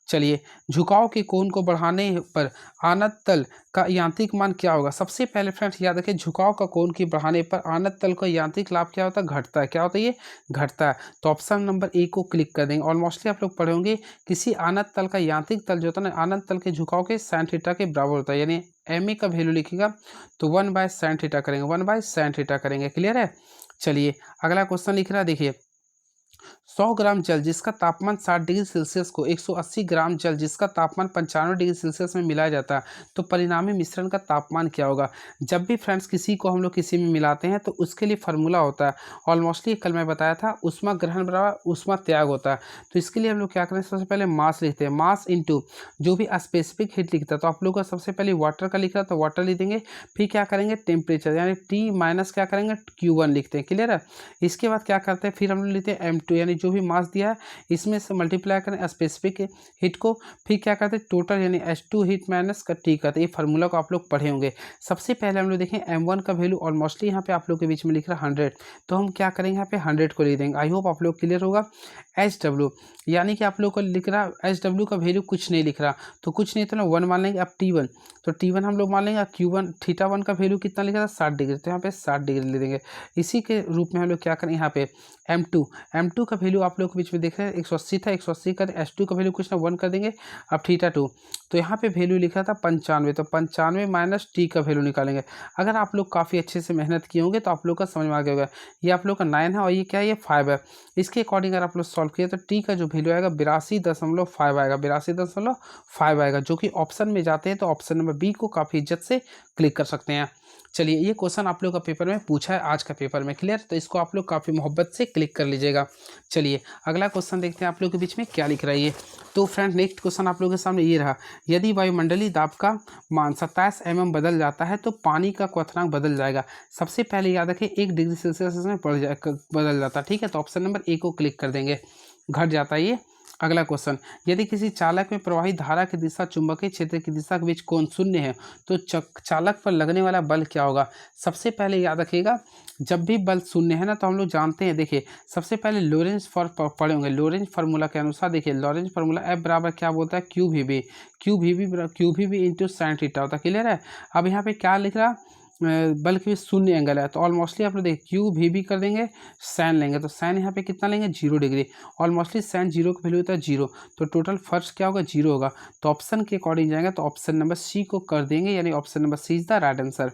चलिए झुकाव के कोण को बढ़ाने पर आनत तल का यांत्रिक मान क्या होगा। सबसे पहले फ्रेंड्स याद रखें झुकाव का कोण की बढ़ाने पर आनत तल का यांत्रिक लाभ क्या होता है, घटता है। क्या होता है ये, घटता है। तो ऑप्शन नंबर ए को क्लिक कर देंगे। ऑलमोस्टली आप लोग पढ़े होंगे किसी आनत तल का यांत्रिक तल जो होता है ना, आनत तल के झुकाव के साइन थीटा के बराबर होता है, यानी एम ए का वैल्यू लिखिएगा तो 1/sin थीटा करेंगे, 1/sin थीटा करेंगे। क्लियर है। चलिए अगला क्वेश्चन लिख रहा है, देखिए 100 ग्राम जल जिसका तापमान 60 डिग्री सेल्सियस को 180 ग्राम जल जिसका तापमान 95 डिग्री सेल्सियस में मिलाया जाता है, तो परिणामी मिश्रण का तापमान क्या होगा। जब भी फ्रेंड्स किसी को हम लोग किसी में मिलाते हैं तो उसके लिए फार्मूला होता है, ऑलमोस्टली कल मैं बताया था उष्मा ग्रहण बराबर उष्मा त्याग होता है। तो इसके लिए हम लोग क्या करें, सबसे पहले मास लिखते हैं, मास इंटू जो भी स्पेसिफिक हीट लिखता है, तो आप लोग का सबसे पहले वाटर का लिख रहा है तो वाटर लिख देंगे। फिर क्या करेंगे टेम्परेचर, यानी T माइनस क्या करेंगे Q1 लिखते हैं। क्लियर है। इसके बाद क्या करते हैं, फिर हम लोग लेते हैं M2, यानी जो भी मास दिया है इसमें से मल्टीप्लाई करें स्पेसिफिक हीट को। फिर क्या करते हैं टोटल, यानी H2 हीट माइनस का T का। तो ये फार्मूला को आप लोग पढ़े होंगे। सबसे पहले हम लोग देखें M1 का वैल्यू ऑलमोस्टली यहाँ पे आप लोग के बीच में लिख रहा है 100, तो हम क्या करेंगे यहाँ पे 100 को लिख देंगे। आई होप आप लोग क्लियर होगा। HW यानी कि आप लोग को लिख रहा HW का वैल्यू कुछ नहीं लिख रहा, तो कुछ नहीं तो ना 1 मान लेंगे। अब T1, तो T1 हम लोग मान लेंगे। Q1 थीटा 1 का वैल्यू कितना लिखा था 60 डिग्री, तो यहाँ पे 60 डिग्री ले देंगे। इसी के रूप में हम लोग क्या करें यहाँ पे M2 का वैल्यू आप लोग के बीच में देख रहे हैं 180 था, 180 का H2 का वैल्यू कुछ ना 1 कर देंगे। अब थीटा 2, तो यहाँ पे वैल्यू लिखा था 95, तो 95 माइनस T का वैल्यू निकालेंगे। अगर आप लोग काफ़ी अच्छे से मेहनत किए होंगे तो आप लोग का समझ में आ गया होगा। ये आप लोग का 9 है और ये क्या है, ये 5 है। इसके अकॉर्डिंग अगर आप लोग सॉल्व किए तो T का जो वैल्यू आएगा 82.5 आएगा, 82.5 आएगा, जो कि ऑप्शन में जाते हैं तो ऑप्शन नंबर बी को काफ़ी इज्जत से क्लिक कर सकते हैं। चलिए ये क्वेश्चन आप लोग का पेपर में पूछा है आज का पेपर में। क्लियर, तो इसको आप लोग काफ़ी मोहब्बत से क्लिक कर लीजिएगा। चलिए अगला क्वेश्चन देखते हैं आप लोग के बीच में क्या लिख रहा है ये। तो फ्रेंड नेक्स्ट क्वेश्चन आप लोगों के सामने ये रहा, यदि वायुमंडलीय दाब का मान 27 mm बदल जाता है तो पानी का क्वथनांक बदल जाएगा। सबसे पहले याद रखें 1 डिग्री सेल्सियस में बदल जाता है। ठीक है, तो ऑप्शन नंबर ए को क्लिक कर देंगे, घट जाता है ये। अगला क्वेश्चन, यदि किसी चालक में प्रवाहित धारा की दिशा चुंबकीय क्षेत्र की दिशा के बीच कोण शून्य है तो चालक पर लगने वाला बल क्या होगा। सबसे पहले याद रखिएगा जब भी बल शून्य है ना तो हम लोग जानते हैं, देखिए सबसे पहले लोरेंज पढ़े होंगे। लोरेंज फार्मूला के अनुसार देखिए लोरेंज फार्मूला F बराबर क्या बोलता है Q V B into sine theta होता है। क्लियर है। अब यहाँ पे क्या लिख रहा बल के शून्य एंगल है, तो ऑलमोस्टली आप लोग देखिए क्यू भी कर देंगे, साइन लेंगे, तो साइन यहाँ पे कितना लेंगे 0 डिग्री। ऑलमोस्टली साइन 0 का वैल्यू होता है 0, तो टोटल फर्स्ट क्या होगा 0 होगा। तो ऑप्शन के अकॉर्डिंग जाएंगे तो ऑप्शन नंबर सी को कर देंगे, यानी option number C is the right answer.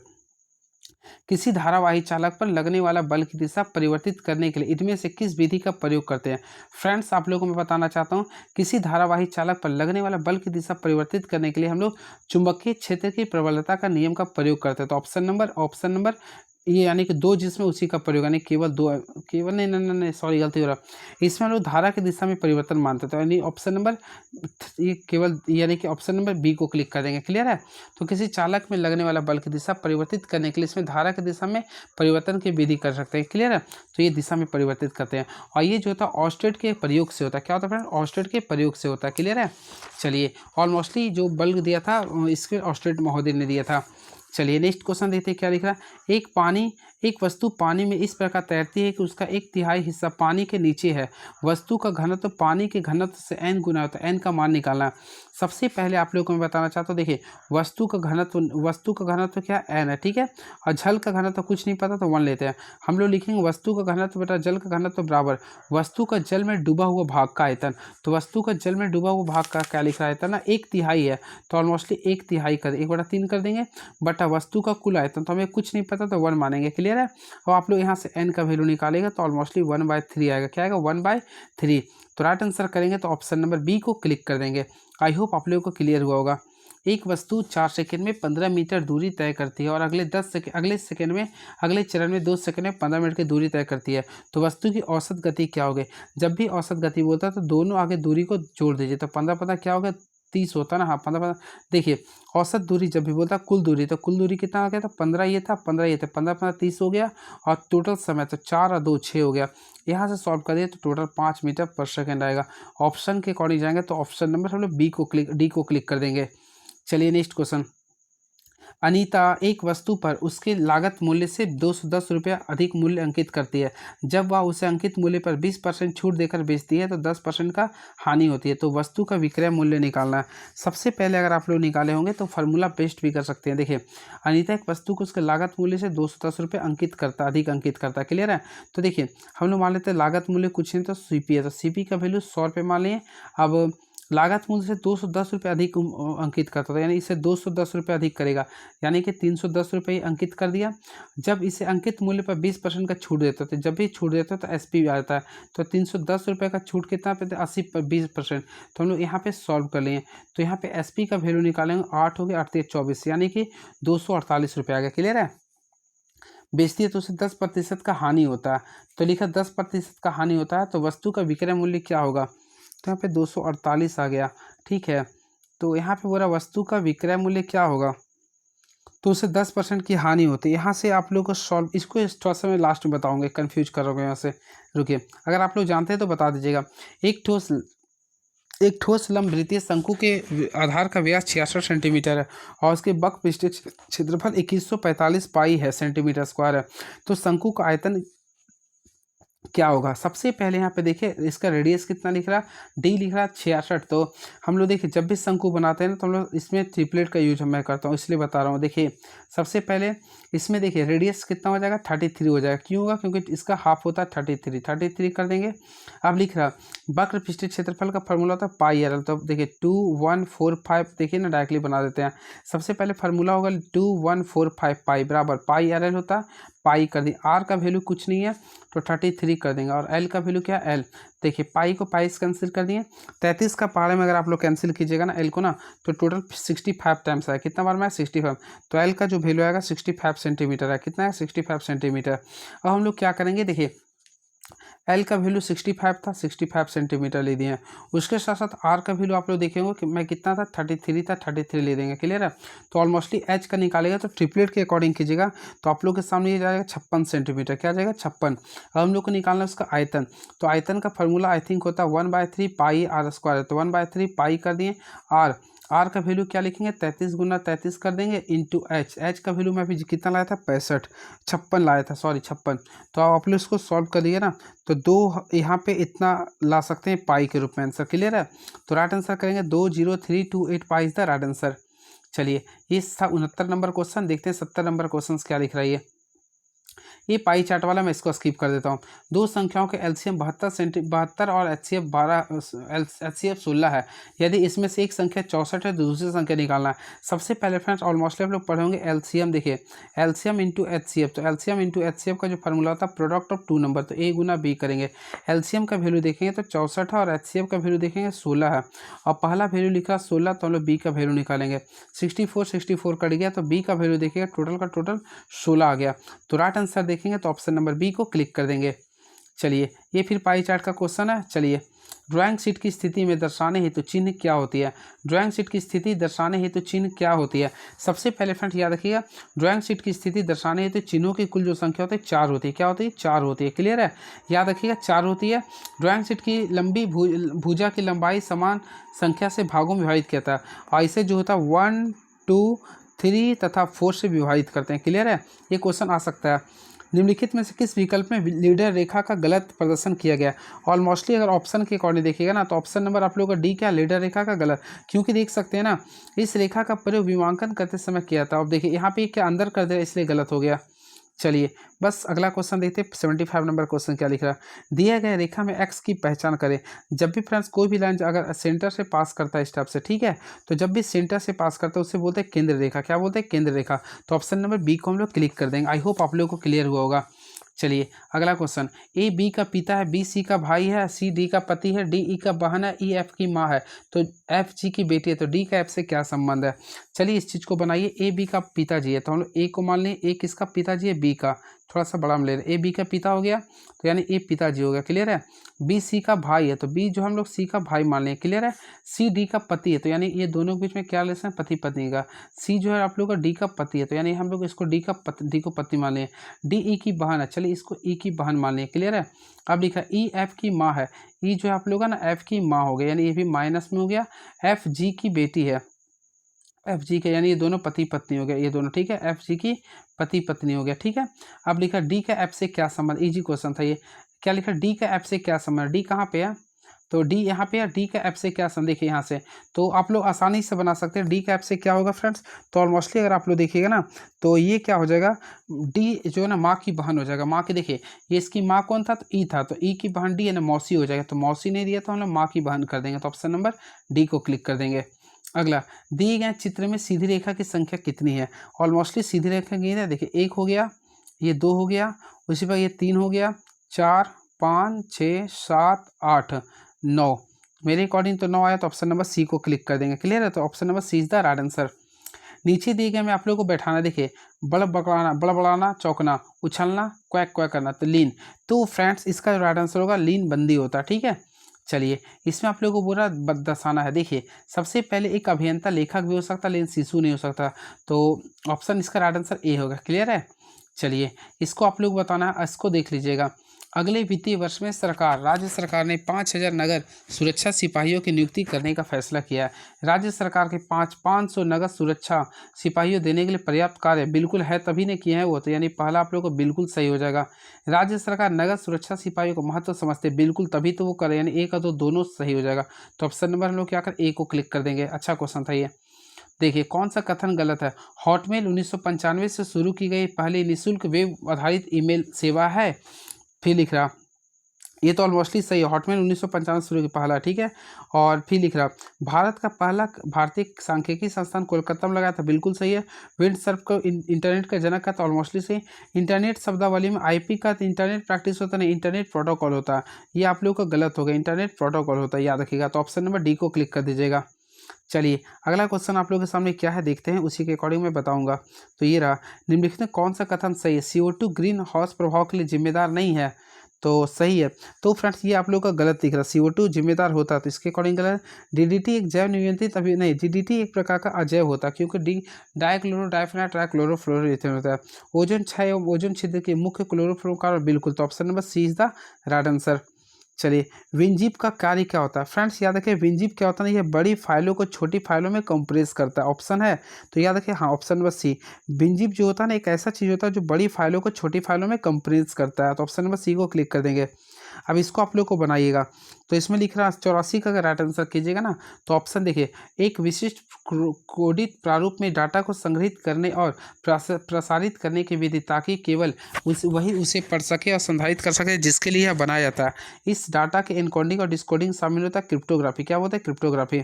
किसी धारावाही चालक पर लगने वाला बल की दिशा परिवर्तित करने के लिए इनमें से किस विधि का प्रयोग करते हैं। फ्रेंड्स, आप लोगों को मैं बताना चाहता हूँ, किसी धारावाही चालक पर लगने वाला बल की दिशा परिवर्तित करने के लिए हम लोग चुंबकीय क्षेत्र की प्रबलता का नियम का प्रयोग करते हैं। तो ऑप्शन नंबर ये यानी कि दो, जिसमें उसी का प्रयोग, यानी केवल दो, केवल नहीं नहीं नहीं सॉरी गलती हो रहा, इसमें हम लोग धारा की दिशा में परिवर्तन मानते हैं। तो यानी ऑप्शन नंबर ये केवल, यानी कि ऑप्शन नंबर बी को क्लिक कर देंगे। क्लियर है। तो किसी चालक में लगने वाला बल की दिशा परिवर्तित करने के लिए इसमें धारा की दिशा में परिवर्तन की विधि कर सकते हैं। क्लियर है। तो ये दिशा में परिवर्तित करते हैं और ये जो होता है ऑस्टेट के प्रयोग से होता है। क्या होता है फ्रेंड? ऑस्टेट के प्रयोग से होता है। क्लियर है। चलिए, ऑलमोस्टली जो बल दिया था इसके ऑस्टेट महोदय ने दिया था। चलिए नेक्स्ट क्वेश्चन देखते हैं क्या लिख रहा है। एक वस्तु पानी में इस प्रकार तैरती है कि उसका 1/3 हिस्सा पानी के नीचे है। वस्तु का घनत्व पानी के घनत्व से n गुना होता है। n का मान निकालना है। सबसे पहले आप लोगों को मैं बताना चाहता हूँ, देखिए वस्तु का घनत्व क्या n है, ठीक है। और जल का घनत्व कुछ नहीं पता तो 1 लेते हैं। हम लोग लिखेंगे वस्तु का घनत्व बटा जल का घनत्व बराबर वस्तु का जल में डूबा हुआ भाग का आयतन। तो वस्तु का जल में डूबा हुआ भाग का क्या लिख रहा है आयतन ना, 1/3 है। तो ऑलमोस्टली 1/3 कर 1/3 कर देंगे बटा वस्तु का कुल आयतन। तो हमें कुछ नहीं पता तो 1 मानेंगे। क्लियर है। और आप लोग यहाँ से n का वैल्यू निकालेगा तो ऑलमोस्टली 1/3 आएगा। क्या आएगा? 1/3। तो राइट आंसर करेंगे तो ऑप्शन नंबर बी को क्लिक कर देंगे। आई होप आप लोगों को क्लियर हुआ होगा। एक वस्तु 4 सेकंड में 15 मीटर दूरी तय करती है और अगले चरण में 2 सेकंड में 15 मिनट की दूरी तय करती है। तो वस्तु की औसत गति क्या होगी? जब भी औसत गति बोलता है तो दोनों आगे दूरी को जोड़ दीजिए। तो 15 क्या होगा? 30 होता है ना। हाँ 15 देखिए औसत दूरी जब भी बोलता कुल दूरी, तो कुल दूरी कितना आ गया था? 15 ये था, 15 ये था, 15 30 हो गया। और टोटल समय तो 4 और 2 6 हो गया। यहाँ से सॉल्व करिए तो टोटल 5 मीटर पर सेकंड आएगा। ऑप्शन के अकॉर्डिंग जाएंगे तो ऑप्शन नंबर हम लोग डी को क्लिक कर देंगे। चलिए नेक्स्ट क्वेश्चन। अनीता एक वस्तु पर उसके लागत मूल्य से 210 रुपया अधिक मूल्य अंकित करती है। जब वह उसे अंकित मूल्य पर 20% छूट देकर बेचती है तो 10% का हानि होती है। तो वस्तु का विक्रय मूल्य निकालना है। सबसे पहले अगर आप लोग निकाले होंगे तो फार्मूला पेस्ट भी कर सकते हैं। देखिए अनीता एक वस्तु को उसके लागत मूल्य से 210 रुपये अधिक अंकित करता है। क्लियर है। तो देखिए हम लोग मान लेते हैं लागत मूल्य कुछ नहीं तो CP है। तो CP का वैल्यू 100 रुपये मान लिए। अब लागत मूल्य से 210 रुपये अधिक अंकित करता था, यानी इसे 210 रुपये अधिक करेगा, यानी कि 310 रुपये अंकित कर दिया। जब इसे अंकित मूल्य पर 20% का छूट देता है, तो जब भी छूट देता है तो SP आता है। तो 310 रुपये का छूट कितना पे? 80 पर 20%। तो हम लोग यहाँ पे सॉल्व कर लिए। तो यहाँ पे SP का वैल्यू निकालेंगे, 8 हो गया, 8 24, यानी कि 248 रुपये आ गया। क्लियर है। बेचती है तो उसे 10% का हानि होता है। तो लिखा 10% का हानि होता है। तो वस्तु का विक्रय मूल्य क्या होगा? तो यहाँ पे 248 आ गया। ठीक है। तो यहाँ पे बोला वस्तु का विक्रय मूल्य क्या होगा? तो उसे 10% की हानि होती है। यहाँ से आप लोग को सॉल्व, इसको थोड़ा सा मैं लास्ट में बताऊँगा, कन्फ्यूज करोगे यहाँ से। रुकिए, अगर आप लोग जानते हैं तो बता दीजिएगा। एक ठोस लंबवृत्तीय शंकु के आधार का व्यास 66 सेंटीमीटर है और उसके वक्र पृष्ठीय क्षेत्रफल 2145 पाई है सेंटीमीटर स्क्वायर है। तो शंकु का आयतन क्या होगा? सबसे पहले यहाँ पे देखिए इसका रेडियस कितना लिख रहा है? D लिख रहा है 66। तो हम लोग देखिए जब भी शंकु बनाते हैं ना तो हम लोग इसमें ट्रिपलेट का यूज मैं करता हूँ, इसलिए बता रहा हूँ। देखिए सबसे पहले इसमें देखिए रेडियस कितना हो जाएगा? 33 हो जाएगा। क्यों होगा? क्योंकि इसका हाफ होता है 33 कर देंगे। अब लिख रहा वक्र पृष्ठीय क्षेत्रफल का फॉर्मूला होता है πRL। तो देखिए 2145, देखिए ना डायरेक्टली बना देते हैं। सबसे पहले फार्मूला होगा 2145 पाई बराबर πRL होता है। पाई कर दिए। R का वैल्यू कुछ नहीं है तो 33 कर देंगे। और L का वैल्यू क्या है? L। देखिए पाई को पाई से कैंसिल कर दिए। 33 का पहाड़े में अगर आप लोग कैंसिल कीजिएगा ना L को ना, तो टोटल 65 टाइम्स आया। कितना बार में? 65। तो L का जो वैल्यू आएगा 65 सेंटीमीटर है। कितना है? 65 सेंटीमीटर। अब हम लोग क्या करेंगे? देखिए L का वैल्यू 65 था, 65 सेंटीमीटर ले दिए हैं। उसके साथ साथ R का वैल्यू आप लोग देखेंगे कि मैं कितना था? 33 था, 33 ले देंगे। क्लियर है। तो ऑलमोस्टली H का निकालेगा तो ट्रिपलेट के अकॉर्डिंग कीजिएगा तो आप लोग के सामने ये जाएगा 56 सेंटीमीटर। क्या जाएगा? 56। अब हम लोग को निकालना है उसका आयतन। तो आयतन का फॉर्मूला आई थिंक होता है 1/3 पाई R स्क्वायर। तो 1/3 पाई कर दिए। R का वैल्यू क्या लिखेंगे? 33 गुना 33 कर देंगे इंटू H का वैल्यू मैं अभी कितना लाया था? 56 लाया था, सॉरी 56। तो आप लोग इसको सॉल्व कर दिए ना तो 2 यहाँ पे इतना ला सकते हैं पाई के रूप में आंसर। क्लियर है। तो राइट आंसर करेंगे 20328 pi is the right answer. चलिए ये था 69 नंबर क्वेश्चन। देखते हैं 70 नंबर क्वेश्चन क्या लिख रहा है। ये पाई चार्ट वाला मैं इसको स्किप कर देता हूँ। दो संख्याओं के एलसीएम 72 और एचसीएफ 12, एचसीएफ 16 है। यदि इसमें से एक संख्या 64 है तो दूसरी संख्या निकालना है। सबसे पहले फ्रेंड्स ऑलमोस्ट आप लोग पढ़ेंगे एलसीएम। देखिए एलसीएम इंटू एचसीएफ, तो एलसीएम इंटू एचसीएफ का जो फॉर्मूला होता है प्रोडक्ट ऑफ टू नंबर, तो ए गुना बी करेंगे। एलसीएम का वैल्यू देखेंगे तो 64 है और एचसीएफ का वैल्यू देखेंगे 16 है, और पहला वैल्यू लिखा 16, तो हम लोग बी का वैल्यू निकालेंगे। 64 कट गया तो बी का वैल्यू देखिएगा टोटल का टोटल 16 आ गया। तो राइट आंसर देखेंगे तो ऑप्शन नंबर बी को क्लिक कर देंगे। चलिए ये फिर पाई चार्ट का क्वेश्चन है। चलिए ड्राइंग शीट की स्थिति में दर्शाने हेतु चिन्ह क्या होती है। ड्राइंग शीट की स्थिति दर्शाने हेतु चिन्ह क्या होती है। सबसे पहले फ्रेंड्स याद रखिएगा, ड्राइंग शीट की स्थिति दर्शाने हेतु चिन्हों की कुल जो संख्या होती है 4 होती है। क्या होती है? 4 होती है। क्लियर है? याद रखिएगा 4 होती है। ड्राइंग शीट की लंबी भुजा की लंबाई समान संख्या से भागों में विभाजित किया था, और इसे जो होता है 1, 2, 3 तथा 4 से विभाजित करते हैं। क्लियर है? ये क्वेश्चन आ सकता है। निम्नलिखित में से किस विकल्प में लीडर रेखा का गलत प्रदर्शन किया गया। ऑलमोस्टली अगर ऑप्शन के अकॉर्डिंग देखिएगा ना, तो ऑप्शन नंबर आप लोगों का डी क्या, लीडर रेखा का गलत। क्योंकि देख सकते हैं ना, इस रेखा का प्रयोग विमांकन करते समय किया था। अब देखिए यहाँ पे क्या अंदर कर दिया, इसलिए गलत हो गया। चलिए बस अगला क्वेश्चन देखते हैं। 75 नंबर क्वेश्चन क्या लिख रहा है। दिए गए रेखा में एक्स की पहचान करें। जब भी फ्रेंड्स कोई भी लाइन अगर सेंटर से पास करता है इस टाइप से, ठीक है, तो जब भी सेंटर से पास करता है उससे बोलते हैं केंद्र रेखा। क्या बोलते हैं? केंद्र रेखा। तो ऑप्शन नंबर बी को हम लोग क्लिक कर देंगे। आई होप आप लोगों को क्लियर हुआ होगा। चलिए अगला क्वेश्चन, ए बी का पिता है, बी सी का भाई है, सी डी का पति है, डी ई का बहन है, ई एफ की माँ है, तो एफ जी की बेटी है, तो डी का एफ से क्या संबंध है। चलिए इस चीज़ को बनाइए। ए बी का पिताजी है तो हम लोग ए को मान लें, ए किसका पिताजी है, बी का, थोड़ा सा बड़ा हम ले रहे हैं। ए बी का पिता हो गया तो यानी ए पिताजी हो गया। क्लियर है? बी सी का भाई है तो बी जो हम लोग सी का भाई मान लें। क्लियर है? सी डी का पति है तो यानी ये दोनों के बीच में क्या रिलेशन है, पति पत्नी का। सी जो है आप लोग का डी का पति है तो यानी हम लोग इसको डी को पति मान लें। डी ई की बहन है, चलिए इसको ई की बहन मान लें। क्लियर है? अब लिखा ई एफ की माँ है, ई जो है आप लोग का ना एफ की माँ हो गया, यानी ये भी माइनस में हो गया। एफ जी की बेटी है, एफ जी के, यानी ये दोनों पति पत्नी हो गया, ये दोनों। ठीक है? एफ जी की पति पत्नी हो गया। ठीक है? अब लिखा डी का एफ से क्या संबंध, इजी क्वेश्चन था ये। क्या लिखा, डी का एफ से क्या संबंध, डी कहाँ पे है, तो डी यहाँ पे है। डी का एफ से क्या संबंध, देखिए यहाँ से तो आप लोग आसानी से बना सकते हैं। डी का एफ से क्या होगा फ्रेंड्स, तो ऑलमोस्टली अगर आप लोग देखिएगा ना, तो ये क्या हो जाएगा, डी जो है ना माँ की बहन हो जाएगा। माँ की, देखिए ये इसकी माँ कौन था, तो ई था, तो ई की बहन डी है ना, मौसी हो जाएगा। तो मौसी नहीं दिया तो हम लोग माँ की बहन कर देंगे। तो ऑप्शन नंबर डी को क्लिक कर देंगे। अगला, दिए गए चित्र में सीधी रेखा की संख्या कितनी है। ऑलमोस्टली सीधी रेखा की है, देखिए 1 हो गया, ये 2 हो गया, उसी पर ये 3 हो गया, 4, 5, 6, 7, 8, 9। मेरे अकॉर्डिंग तो 9 आया, तो ऑप्शन नंबर सी को क्लिक कर देंगे। क्लियर है? तो option number C is the right answer. नीचे दिए गए में आप लोगों को बैठाना, देखिए बड़बड़ाना, चौंकना, उछलना, क्वैक क्वैक करना, तो लीन। तो फ्रेंड्स इसका जो राइट आंसर होगा लीन बंदी होता है। ठीक है? चलिए इसमें आप लोगों को पूरा दर्शाना है। देखिए सबसे पहले एक अभियंता लेखक भी हो सकता है लेकिन शिशु नहीं हो सकता, तो ऑप्शन इसका राइट आंसर ए होगा। क्लियर है? चलिए इसको आप लोग बताना है, इसको देख लीजिएगा। अगले वित्तीय वर्ष में राज्य सरकार ने 5000 नगर सुरक्षा सिपाहियों की नियुक्ति करने का फैसला किया है। राज्य सरकार के 500 नगर सुरक्षा सिपाहियों देने के लिए पर्याप्त कार्य बिल्कुल है तभी ने किए हैं वो, तो यानी पहला आप लोगों को बिल्कुल सही हो जाएगा। राज्य सरकार नगर सुरक्षा सिपाहियों को महत्व समझते बिल्कुल तभी तो वो करे, यानी एक और दो दोनों सही हो जाएगा। तो ऑप्शन नंबर हम लोग क्या कर ए को क्लिक कर देंगे। अच्छा क्वेश्चन था ये। देखिए कौन सा कथन गलत है। हॉटमेल 1995 से शुरू की गई पहली निःशुल्क वेब आधारित ईमेल सेवा है। फिर लिख रहा, ये तो ऑलमोस्टली सही है, हॉटमेल 1995 शुरू की पहला। ठीक है? और फिर लिख रहा, भारत का पहला भारतीय सांख्यिकी संस्थान कोलकाता में लगाया था, बिल्कुल सही है। विंड सर्फ को इंटरनेट का जनक का, तो ऑलमोस्टली सही। इंटरनेट शब्दावली में आईपी का इंटरनेट प्रैक्टिस होता नहीं, इंटरनेट प्रोटोकॉल होता है। ये आप लोगों का गलत हो गया, इंटरनेट प्रोटोकॉल होता है, याद रखिएगा। तो ऑप्शन नंबर डी को क्लिक कर दीजिएगा। चलिए अगला क्वेश्चन आप लोगों के सामने क्या है देखते हैं, उसी के अकॉर्डिंग मैं बताऊंगा। तो ये रहा, निम्नलिखित में कौन सा कथन सही है। CO2 ग्रीन हाउस प्रभाव के लिए जिम्मेदार नहीं है, तो सही है। तो फ्रेंड्स ये आप लोग का गलत दिख रहा है, CO2 जिम्मेदार होता है, तो इसके अकॉर्डिंग गलत है। DDT एक जैव नियंत्रित अभी नहीं, DDT एक प्रकार का अजैव होता है, क्योंकि डाइक्लोरो डाइफेनाइल ट्राइक्लोरोफ्लोरोइथेन होता है। ओजोन छाया एवं ओजोन छिद्र के मुख्य क्लोरोफ्लोरोकार्बन, बिल्कुल। तो option number C is the right answer. चलिए विनजिप का कार्य क्या होता है। फ्रेंड्स याद रखें, विनजिप क्या होता है, ये बड़ी फाइलों को छोटी फाइलों में कंप्रेस करता है। ऑप्शन है तो याद रखें, हाँ ऑप्शन नंबर सी। विनजिप जो होता है ना, एक ऐसा चीज़ होता है जो बड़ी फाइलों को छोटी फाइलों में कंप्रेस करता है, तो ऑप्शन नंबर सी को क्लिक कर देंगे। अब इसको आप लोग को बनाइएगा। तो इसमें लिख रहा है 84 का अगर राइट आंसर कीजिएगा ना तो ऑप्शन देखिए, एक विशिष्ट कोडित प्रारूप में डाटा को संग्रहित करने और प्रसारित करने की विधि, ताकि केवल वही उसे पढ़ सके और संधारित कर सके जिसके लिए यह बनाया जाता है। इस डाटा के एनकोडिंग और डिस्कोडिंग शामिल होता है क्रिप्टोग्राफी। क्या होता है? क्रिप्टोग्राफी।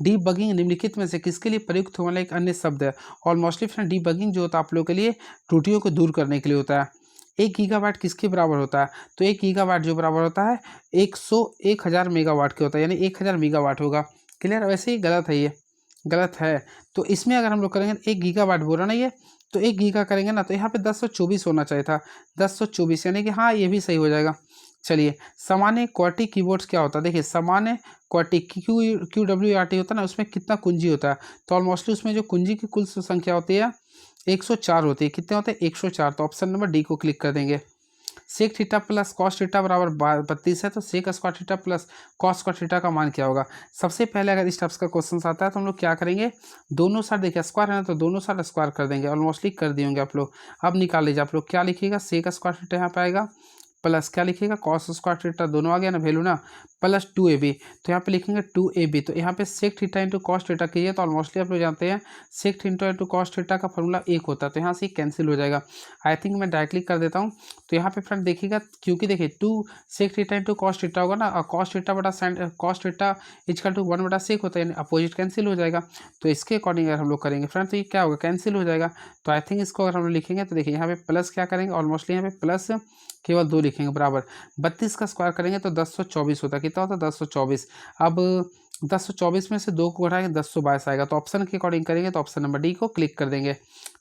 डीबगिंग निम्नलिखित में से किसके लिए प्रयुक्त होने वाला एक अन्य शब्द है? और मोस्टली फ्रेंड डीबगिंग जो होता है आप लोगों के लिए त्रुटियों को दूर करने के लिए होता है। 1 गीगावाट किसके बराबर होता है? तो 1 गीगावाट जो बराबर होता है 1000 मेगावाट के होता है, यानी 1000 मेगावाट होगा। क्लियर? वैसे ही गलत है, ये गलत है। तो इसमें अगर हम लोग करेंगे 1 गीगावाट बोला ना ये, तो 1 गीगा करेंगे ना तो यहाँ पे 1024 होना चाहिए था, 1024, यानी कि हाँ ये भी सही हो जाएगा। चलिए, सामान्य क्वार्टी कीबोर्ड्स क्या होता है? देखिए, सामान्य क्वार्टी QWERTY होता है ना, उसमें कितना कुंजी होता है? तो ऑलमोस्टली उसमें जो कुंजी की कुल संख्या होती है 104 होती है। कितने होते हैं? 104। तो ऑप्शन नंबर डी को क्लिक कर देंगे। Sec theta plus cos theta बराबर 32 है, तो sec square theta plus cos square theta का मान क्या होगा? सबसे पहले अगर इस टाइप्स का क्वेश्चन आता है तो हम लोग क्या करेंगे, दोनों साइड देखिए स्क्वायर है ना, तो दोनों साइड स्क्वायर कर देंगे। ऑलमोस्टली कर दिए होंगे आप लोग। अब निकाल लीजिए आप लोग, क्या लिखिएगा? सेक स्क्वायर थीटा यहाँ पे आएगा, प्लस क्या लिखिएगा? कॉस स्क्वायर थीटा, दोनों आ गया ना वैल्यू ना, प्लस 2ab। तो यहाँ पे लिखेंगे 2ab। तो यहाँ पे sec theta into cos theta कीजिए तो ऑलमोस्टली आप लोग जानते हैं sec theta into cos theta का फॉर्मूला 1 होता है, तो यहाँ से कैंसिल हो जाएगा। आई थिंक मैं डायरेक्टली कर देता हूँ। तो यहाँ पे फ्रेंड देखिएगा, क्योंकि देखिए 2 sec theta into cos theta होगा ना, और कॉस थीटा बटा sine cos theta is equal to 1 बटा सेक होता है, यानी अपोजिट कैंसिल हो जाएगा। तो इसके अकॉर्डिंग अगर हम लोग करेंगे फ्रेंड तो ये क्या होगा? कैंसिल हो जाएगा। तो आई थिंक इसको अगर हम लोग लिखेंगे तो देखिए यहाँ पे प्लस क्या करेंगे, ऑलमोस्टली यहाँ पे प्लस केवल 2 लिखेंगे बराबर 32 का स्क्वायर करेंगे तो 1024 होता है। कितना होता है? 1024। अब 1024 में से 2 को घटाएंगे 1022 आएगा। तो ऑप्शन के अकॉर्डिंग करेंगे तो ऑप्शन नंबर डी को क्लिक कर देंगे।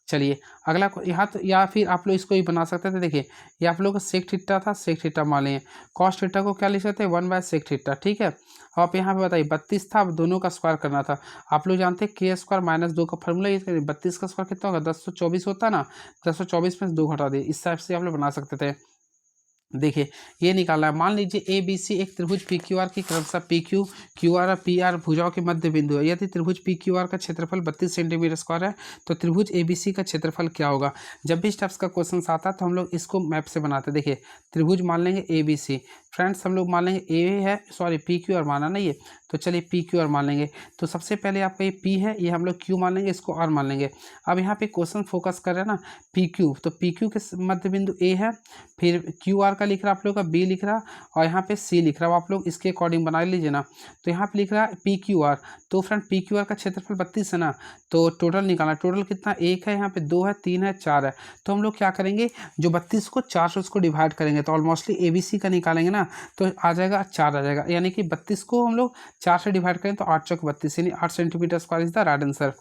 चलिए अगला यहाँ तो, या फिर आप लोग इसको ही बना सकते थे। देखिए ये आप लोग का सेक थीटा था, सेक थीटा मान लें, कॉस थीटा को क्या लिख सकते हैं? 1/सेक थीटा। ठीक है। अब आप यहाँ पे बताइए 32 था, अब दोनों का स्क्वायर करना था। आप लोग जानते हैं के स्क्वायर माइनस 2 का फॉर्मूला, ये 32 का स्क्वायर कितना होगा? 1024 होता है ना, 1024 में से 2 घटा दिए। इस टाइप से आप लोग बना सकते थे। देखिए ये निकालना है, मान लीजिए ए बी सी एक त्रिभुज पी क्यू आर की क्रमशः पी क्यू क्यू आर और पी आर भुजाओं के मध्य बिंदु है। यदि त्रिभुज पी क्यू आर का क्षेत्रफल 32 सेंटीमीटर स्क्वायर है तो त्रिभुज ए बी सी का क्षेत्रफल क्या होगा? जब भी इस टाइप्स का क्वेश्चन आता है तो हम लोग इसको मैप से बनाते हैं। देखिए त्रिभुज मान लेंगे ए बी सी, फ्रेंड्स हम लोग मान लेंगे ए है, सॉरी पी क्यू आर माना नहीं है, तो चलिए पी क्यू आर मान लेंगे। तो सबसे पहले आपका ये पी है, ये हम लोग क्यू मान लेंगे, इसको आर मान लेंगे। अब यहाँ पे क्वेश्चन फोकस कर रहे हैं ना पी क्यू, तो पी क्यू के मध्य बिंदु ए है, फिर क्यू आर का लिख रहा है आप लोग का बी लिख रहा, और यहाँ पे सी लिख रहा है। आप लोग इसके अकॉर्डिंग बना लीजिए ना। तो यहाँ पे लिख रहा है पी क्यू आर, तो फ्रेंड पी क्यू आर का क्षेत्रफल 32 है ना, तो टोटल निकालना, टोटल कितना? 1 है, यहाँ पे 2 है, 3 है, 4 है। तो हम लोग क्या करेंगे, जो 32 को 4 से उसको डिवाइड करेंगे, तो ऑलमोस्टली ए बी सी का निकालेंगे ना तो आ जाएगा 4 आ जाएगा, यानी कि 32 को हम लोग 4 से डिवाइड करें तो 8 चौक 32, यानी 8 centimetre square is the right answer.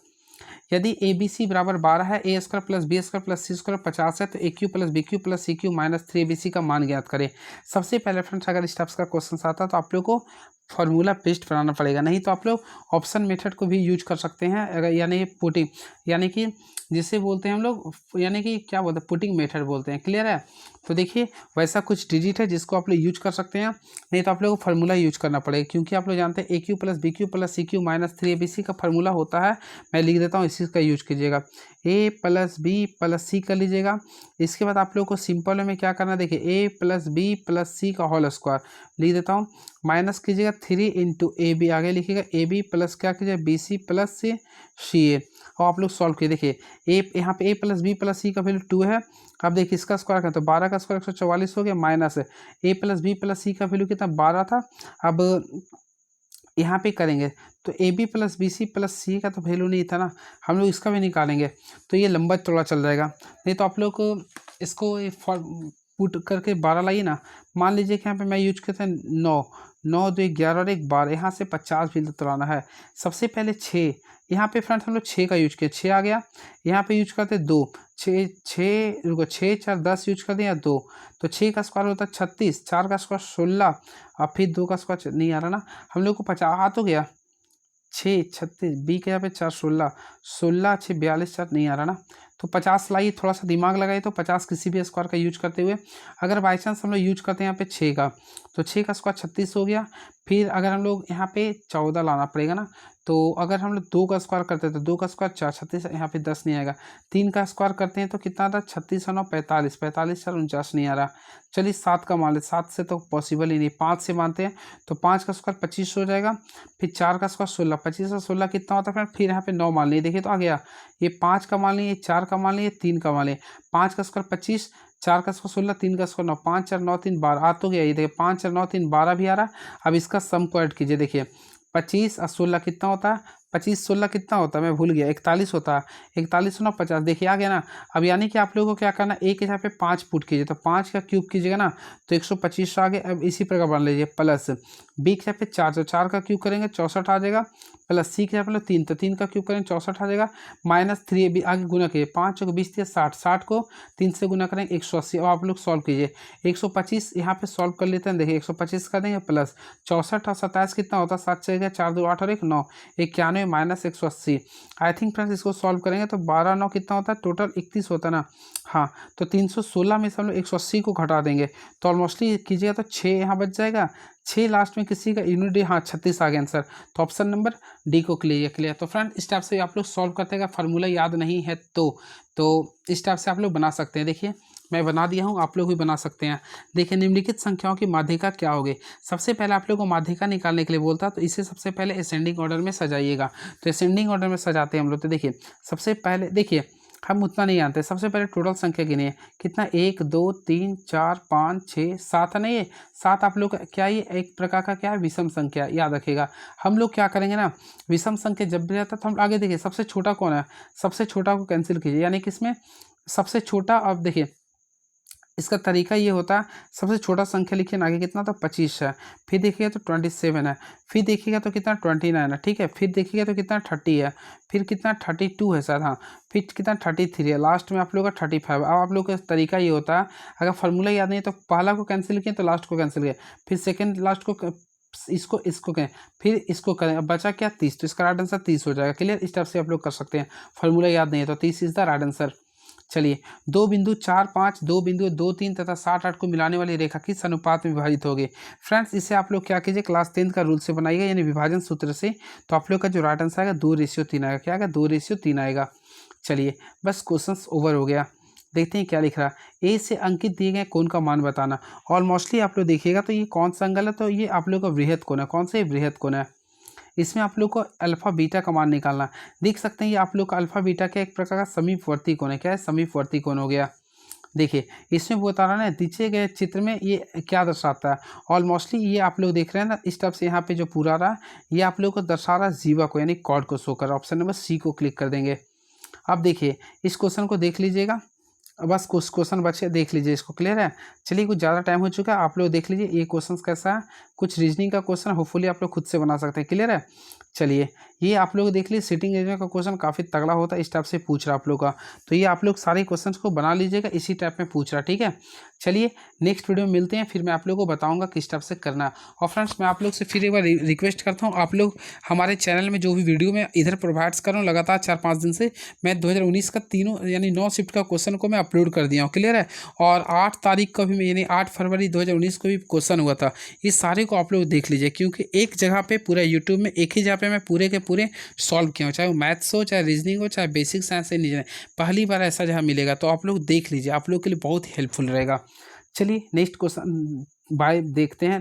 यदि ए बी सी बराबर 12 है, A square plus B square plus C square 50 है, तो A cube plus B cube plus C cube minus 3 B C का मान ज्ञात करें। सबसे पहले फ्रेंड्स अगर इस टाइप्स का क्वेश्चन आता है तो आप लोग को फॉर्मूला पेस्ट बनाना पड़ेगा, नहीं तो आप लोग ऑप्शन मेथड को भी यूज कर सकते हैं, अगर यानी पुटिंग, यानी कि जिसे बोलते हैं हम लोग, यानी कि क्या बोलते हैं, पुटिंग मेथड बोलते हैं। क्लियर है? तो देखिए वैसा कुछ डिजिट है जिसको आप लोग यूज कर सकते हैं, नहीं तो आप लोग को फार्मूला यूज करना पड़ेगा, क्योंकि आप लोग जानते हैं A cube plus B cube plus C cube minus 3 A B C का फार्मूला होता है। मैं लिख देता हूँ, इसी का यूज कीजिएगा, ए प्लस बी प्लस सी कर लीजिएगा। इसके बाद आप लोग को सिंपल में क्या करना है, देखिए ए प्लस बी प्लस सी का होल स्क्वायर लिख देता हूँ, माइनस कीजिएगा 3 इंटू ए बी, आगे लिखिएगा ए बी प्लस क्या कीजिए बी सी प्लस सी ए, और आप लोग सॉल्व किए। देखिए ए यहाँ पे ए प्लस बी प्लस सी का वैल्यू 2 है। अब देखिए इसका स्क्वायर करें तो 12 का स्क्वायर 144 हो गया, माइनस ए प्लस बी प्लस सी का वैल्यू कितना 12 था। अब यहाँ पे करेंगे तो A B plus B C plus C का तो वैल्यू नहीं था ना, हम लोग इसका भी निकालेंगे तो ये लंबा चौड़ा चल जाएगा। नहीं तो आप लोग को इसको पुट करके 12 लाइए ना, मान लीजिए कि यहाँ पे मैं यूज करता हूँ 9 2 11 और 1 12, यहाँ से 50 भी तोड़ाना है। सबसे पहले 6, यहाँ पे फ्रेंड्स हम लोग 6 का यूज किया, 6 आ गया। यहाँ पे यूज करते 2, 6 रुको 6 4 10 यूज कर दिया 2, तो 6 का स्क्वायर होता है 36, 4 का स्क्वायर 16, और फिर 2 का स्क्वायर नहीं आ रहा ना, हम लोग को 50 आ तो गया 6 36, बी के यहाँ पे 4 16, 16 6 42 4 नहीं आ रहा ना, तो 50 लाइए, थोड़ा सा दिमाग लगाइए, तो 50 किसी भी स्क्वायर का यूज करते हुए। अगर बाई चांस हम लोग यूज करते हैं यहाँ पे 6 का, तो 6 का स्क्वायर 36 हो गया। फिर अगर हम लोग यहाँ पे 14 लाना पड़ेगा ना, तो अगर हम लोग 2 का स्क्वायर करते हैं तो 2 का स्क्वायर 4, 36, यहाँ पे 10 नहीं आएगा। 3 का स्क्वायर करते हैं तो कितना आता है, 36 और 9 45, 45 4 49 नहीं आ रहा। चलिए 7 का मान ले, 7 से तो पॉसिबल ही नहीं, 5 से मानते हैं तो 5 का स्क्वायर 25 हो जाएगा। फिर 4 का स्क्वायर 16, 25 और 16 कितना होता है फ्रेंड, फिर यहाँ पे 9 मान लिए, देखिए तो आ गया। ये 5 का मान लिए, 4 का मान लिए, 3 का मान लिए। 5 का स्क्वायर 25, 4 का स्क्वायर 16, 3 का स्क्वायर 9, 5 4 9 3 12 आ तो गया। ये देखिए 5 4 9 3 12 भी आ रहा है। अब इसका सम को ऐड कीजिए, देखिए 25 और 16 कितना होता है, 25 16 कितना होता है, मैं भूल गया, 41 होता है। 41 9 50, देखिए आ गया ना। अब यानी कि आप लोगों को क्या करना, एक के जगह पे 5 पुट कीजिए, तो 5 का क्यूब कीजिएगा ना तो 125 आ गए। अब इसी प्रकार बना लीजिए, प्लस बी के जगह पे 4, तो 4 का क्यूब करेंगे 64 आ जाएगा। प्लस सी के जगह पे 3, तो 3 का क्यूब करेंगे 64 आ जाएगा। माइनस 3 भी आगे गुना कीजिए, 5 को 20 दिया 60, 60 को 3 से गुना करेंगे 180। अब आप लोग सॉल्व कीजिए, 125 यहाँ पे सॉल्व कर लेते हैं, देखिए 125 कर देंगे, प्लस 64 और 27 कितना होता है, 7 से 4 2 8 और 1 9, 91 माइनस 180। आई थिंक फ्रेंड्स इसको सॉल्व करेंगे तो 12 9 कितना होता है, टोटल 31 होता है ना। हाँ, तो 316 में से हम लोग 180 को घटा देंगे तो ऑलमोस्टली कीजिएगा तो 6 यहाँ बच जाएगा। 6 लास्ट में किसी का यूनिट, हाँ 36 आ गया आंसर। तो ऑप्शन नंबर डी को क्लियर। तो फ्रेंड इस टाइप से आप लोग सॉल्व करते हैं, फार्मूला याद नहीं है तो इस टाइप से आप लोग बना सकते हैं। देखिए मैं बना दिया हूँ, आप लोग भी बना सकते हैं। देखिए निम्नलिखित संख्याओं की माध्यिका क्या होगी। सबसे पहले आप लोग को माध्यिका निकालने के लिए बोलता है, तो इसे सबसे पहले असेंडिंग ऑर्डर में सजाइएगा। तो असेंडिंग ऑर्डर में सजाते हैं हम लोग। तो देखिए सबसे पहले, देखिए हम उतना नहीं जानते, सबसे पहले टोटल संख्या गिनिए कितना, 1 2 3 4 5 6 7 नहीं है 7। आप लोग क्या, ये एक प्रकार का क्या है, विषम संख्या, याद रखिएगा। हम लोग क्या करेंगे ना, विषम संख्या जब भी आता है तो हम आगे देखिए सबसे छोटा कौन है, सबसे छोटा को कैंसिल कीजिए, यानी कि इसमें सबसे छोटा। अब देखिए इसका तरीका ये होता है, सबसे छोटा संख्या लिखिए ना, आगे कितना था 25 है, फिर देखिएगा तो 27 है, फिर देखिएगा तो कितना 29 है, ठीक है, फिर देखिएगा तो कितना 30 है, फिर कितना 32 है शायद, हाँ, फिर कितना 33 है, लास्ट में आप लोग का 35। अब आप लोग का तरीका ये होता है, अगर फार्मूला याद नहीं है तो पहला को कैंसिल किए तो लास्ट को कैंसिल किए, फिर सेकेंड लास्ट को इसको कहें, फिर इसको करें, अब बचा क्या 30, तो इसका राइट आंसर 30 हो जाएगा। क्लियर, इस टाइप से आप लोग कर सकते हैं। फार्मूला याद नहीं है तो 30 इज द राइट आंसर। चलिए 2 बिंदु 4 5, 2 बिंदु 2 3 तथा 60 8 को मिलाने वाली रेखा किस अनुपात में विभाजित होगी। फ्रेंड्स इसे आप लोग क्या कीजिए, क्लास 10 का रूल से बनाइएगा, यानी विभाजन सूत्र से। तो आप लोग का जो राइट आंसर आएगा 2:3 आएगा। क्या आएगा, 2:3 आएगा। चलिए बस क्वेश्चन ओवर हो गया। देखते हैं क्या लिख रहा है। ए से अंकित दिए गए कोण का मान बताना। ऑलमोस्टली आप लोग देखिएगा तो ये कौन सा एंगल है, तो ये आप लोग का बृहद कोण है। कौन सा, ये बृहद कोण है। इसमें आप लोग को अल्फा बीटा का मान निकालना। देख सकते हैं ये आप लोग का अल्फा बीटा का एक प्रकार का समीपवर्ती कोण है। क्या है, समीपवर्ती कोण हो गया। देखिए इसमें वो बता रहा है ना, दिए गए चित्र में ये क्या दर्शाता है। ऑलमोस्टली ये आप लोग देख रहे हैं ना, इस तरफ से यहाँ पे जो पूरा रहा ये आप लोग को दर्शा रहा है जीवा को, यानी कॉर्ड को शो कर रहा है। ऑप्शन नंबर सी को क्लिक कर देंगे। अब देखिए इस क्वेश्चन को देख लीजिएगा, बस कुछ क्वेश्चन बचे, देख लीजिए इसको। क्लियर है। चलिए कुछ ज़्यादा टाइम हो चुका है, आप लोग देख लीजिए ये क्वेश्चन कैसा है। कुछ रीजनिंग का क्वेश्चन होपफुली आप लोग खुद से बना सकते हैं। क्लियर है। चलिए ये आप लोग देख लीजिए, सिटिंग एरिया का क्वेश्चन काफ़ी तगड़ा होता है, इस टाइप से पूछ रहा है आप लोग का। तो ये आप लोग सारे क्वेश्चंस को बना लीजिएगा, इसी टाइप में पूछ रहा है। ठीक है। चलिए नेक्स्ट वीडियो में मिलते हैं, फिर मैं आप लोगों को बताऊंगा किस टाइप से करना है। और फ्रेंड्स मैं आप लोग से फिर एक बार रिक्वेस्ट करता हूँ, आप लोग हमारे चैनल में जो भी वीडियो मैं इधर प्रोवाइड्स कर रहा हूँ लगातार 4-5 दिन से, मैं 2019 का तीनों यानी 9 शिफ्ट का क्वेश्चन को मैं अपलोड कर दिया हूँ। क्लियर है। और 8 तारीख का भी मैं, यानी 8 फरवरी 2019 को भी क्वेश्चन हुआ था। ये सारे को आप लोग देख लीजिए, क्योंकि एक जगह पे पूरा यूट्यूब में एक ही जगह पे मैं पूरे के पूरे सॉल्व किया हूँ, चाहे वो मैथ्स हो, चाहे रीजनिंग हो, चाहे बेसिक साइंस से नहीं, पहली बार ऐसा जहाँ मिलेगा। तो आप लोग देख लीजिए, आप लोग के लिए बहुत हेल्पफुल रहेगा। चलिए नेक्स्ट क्वेश्चन बाय देखते हैं।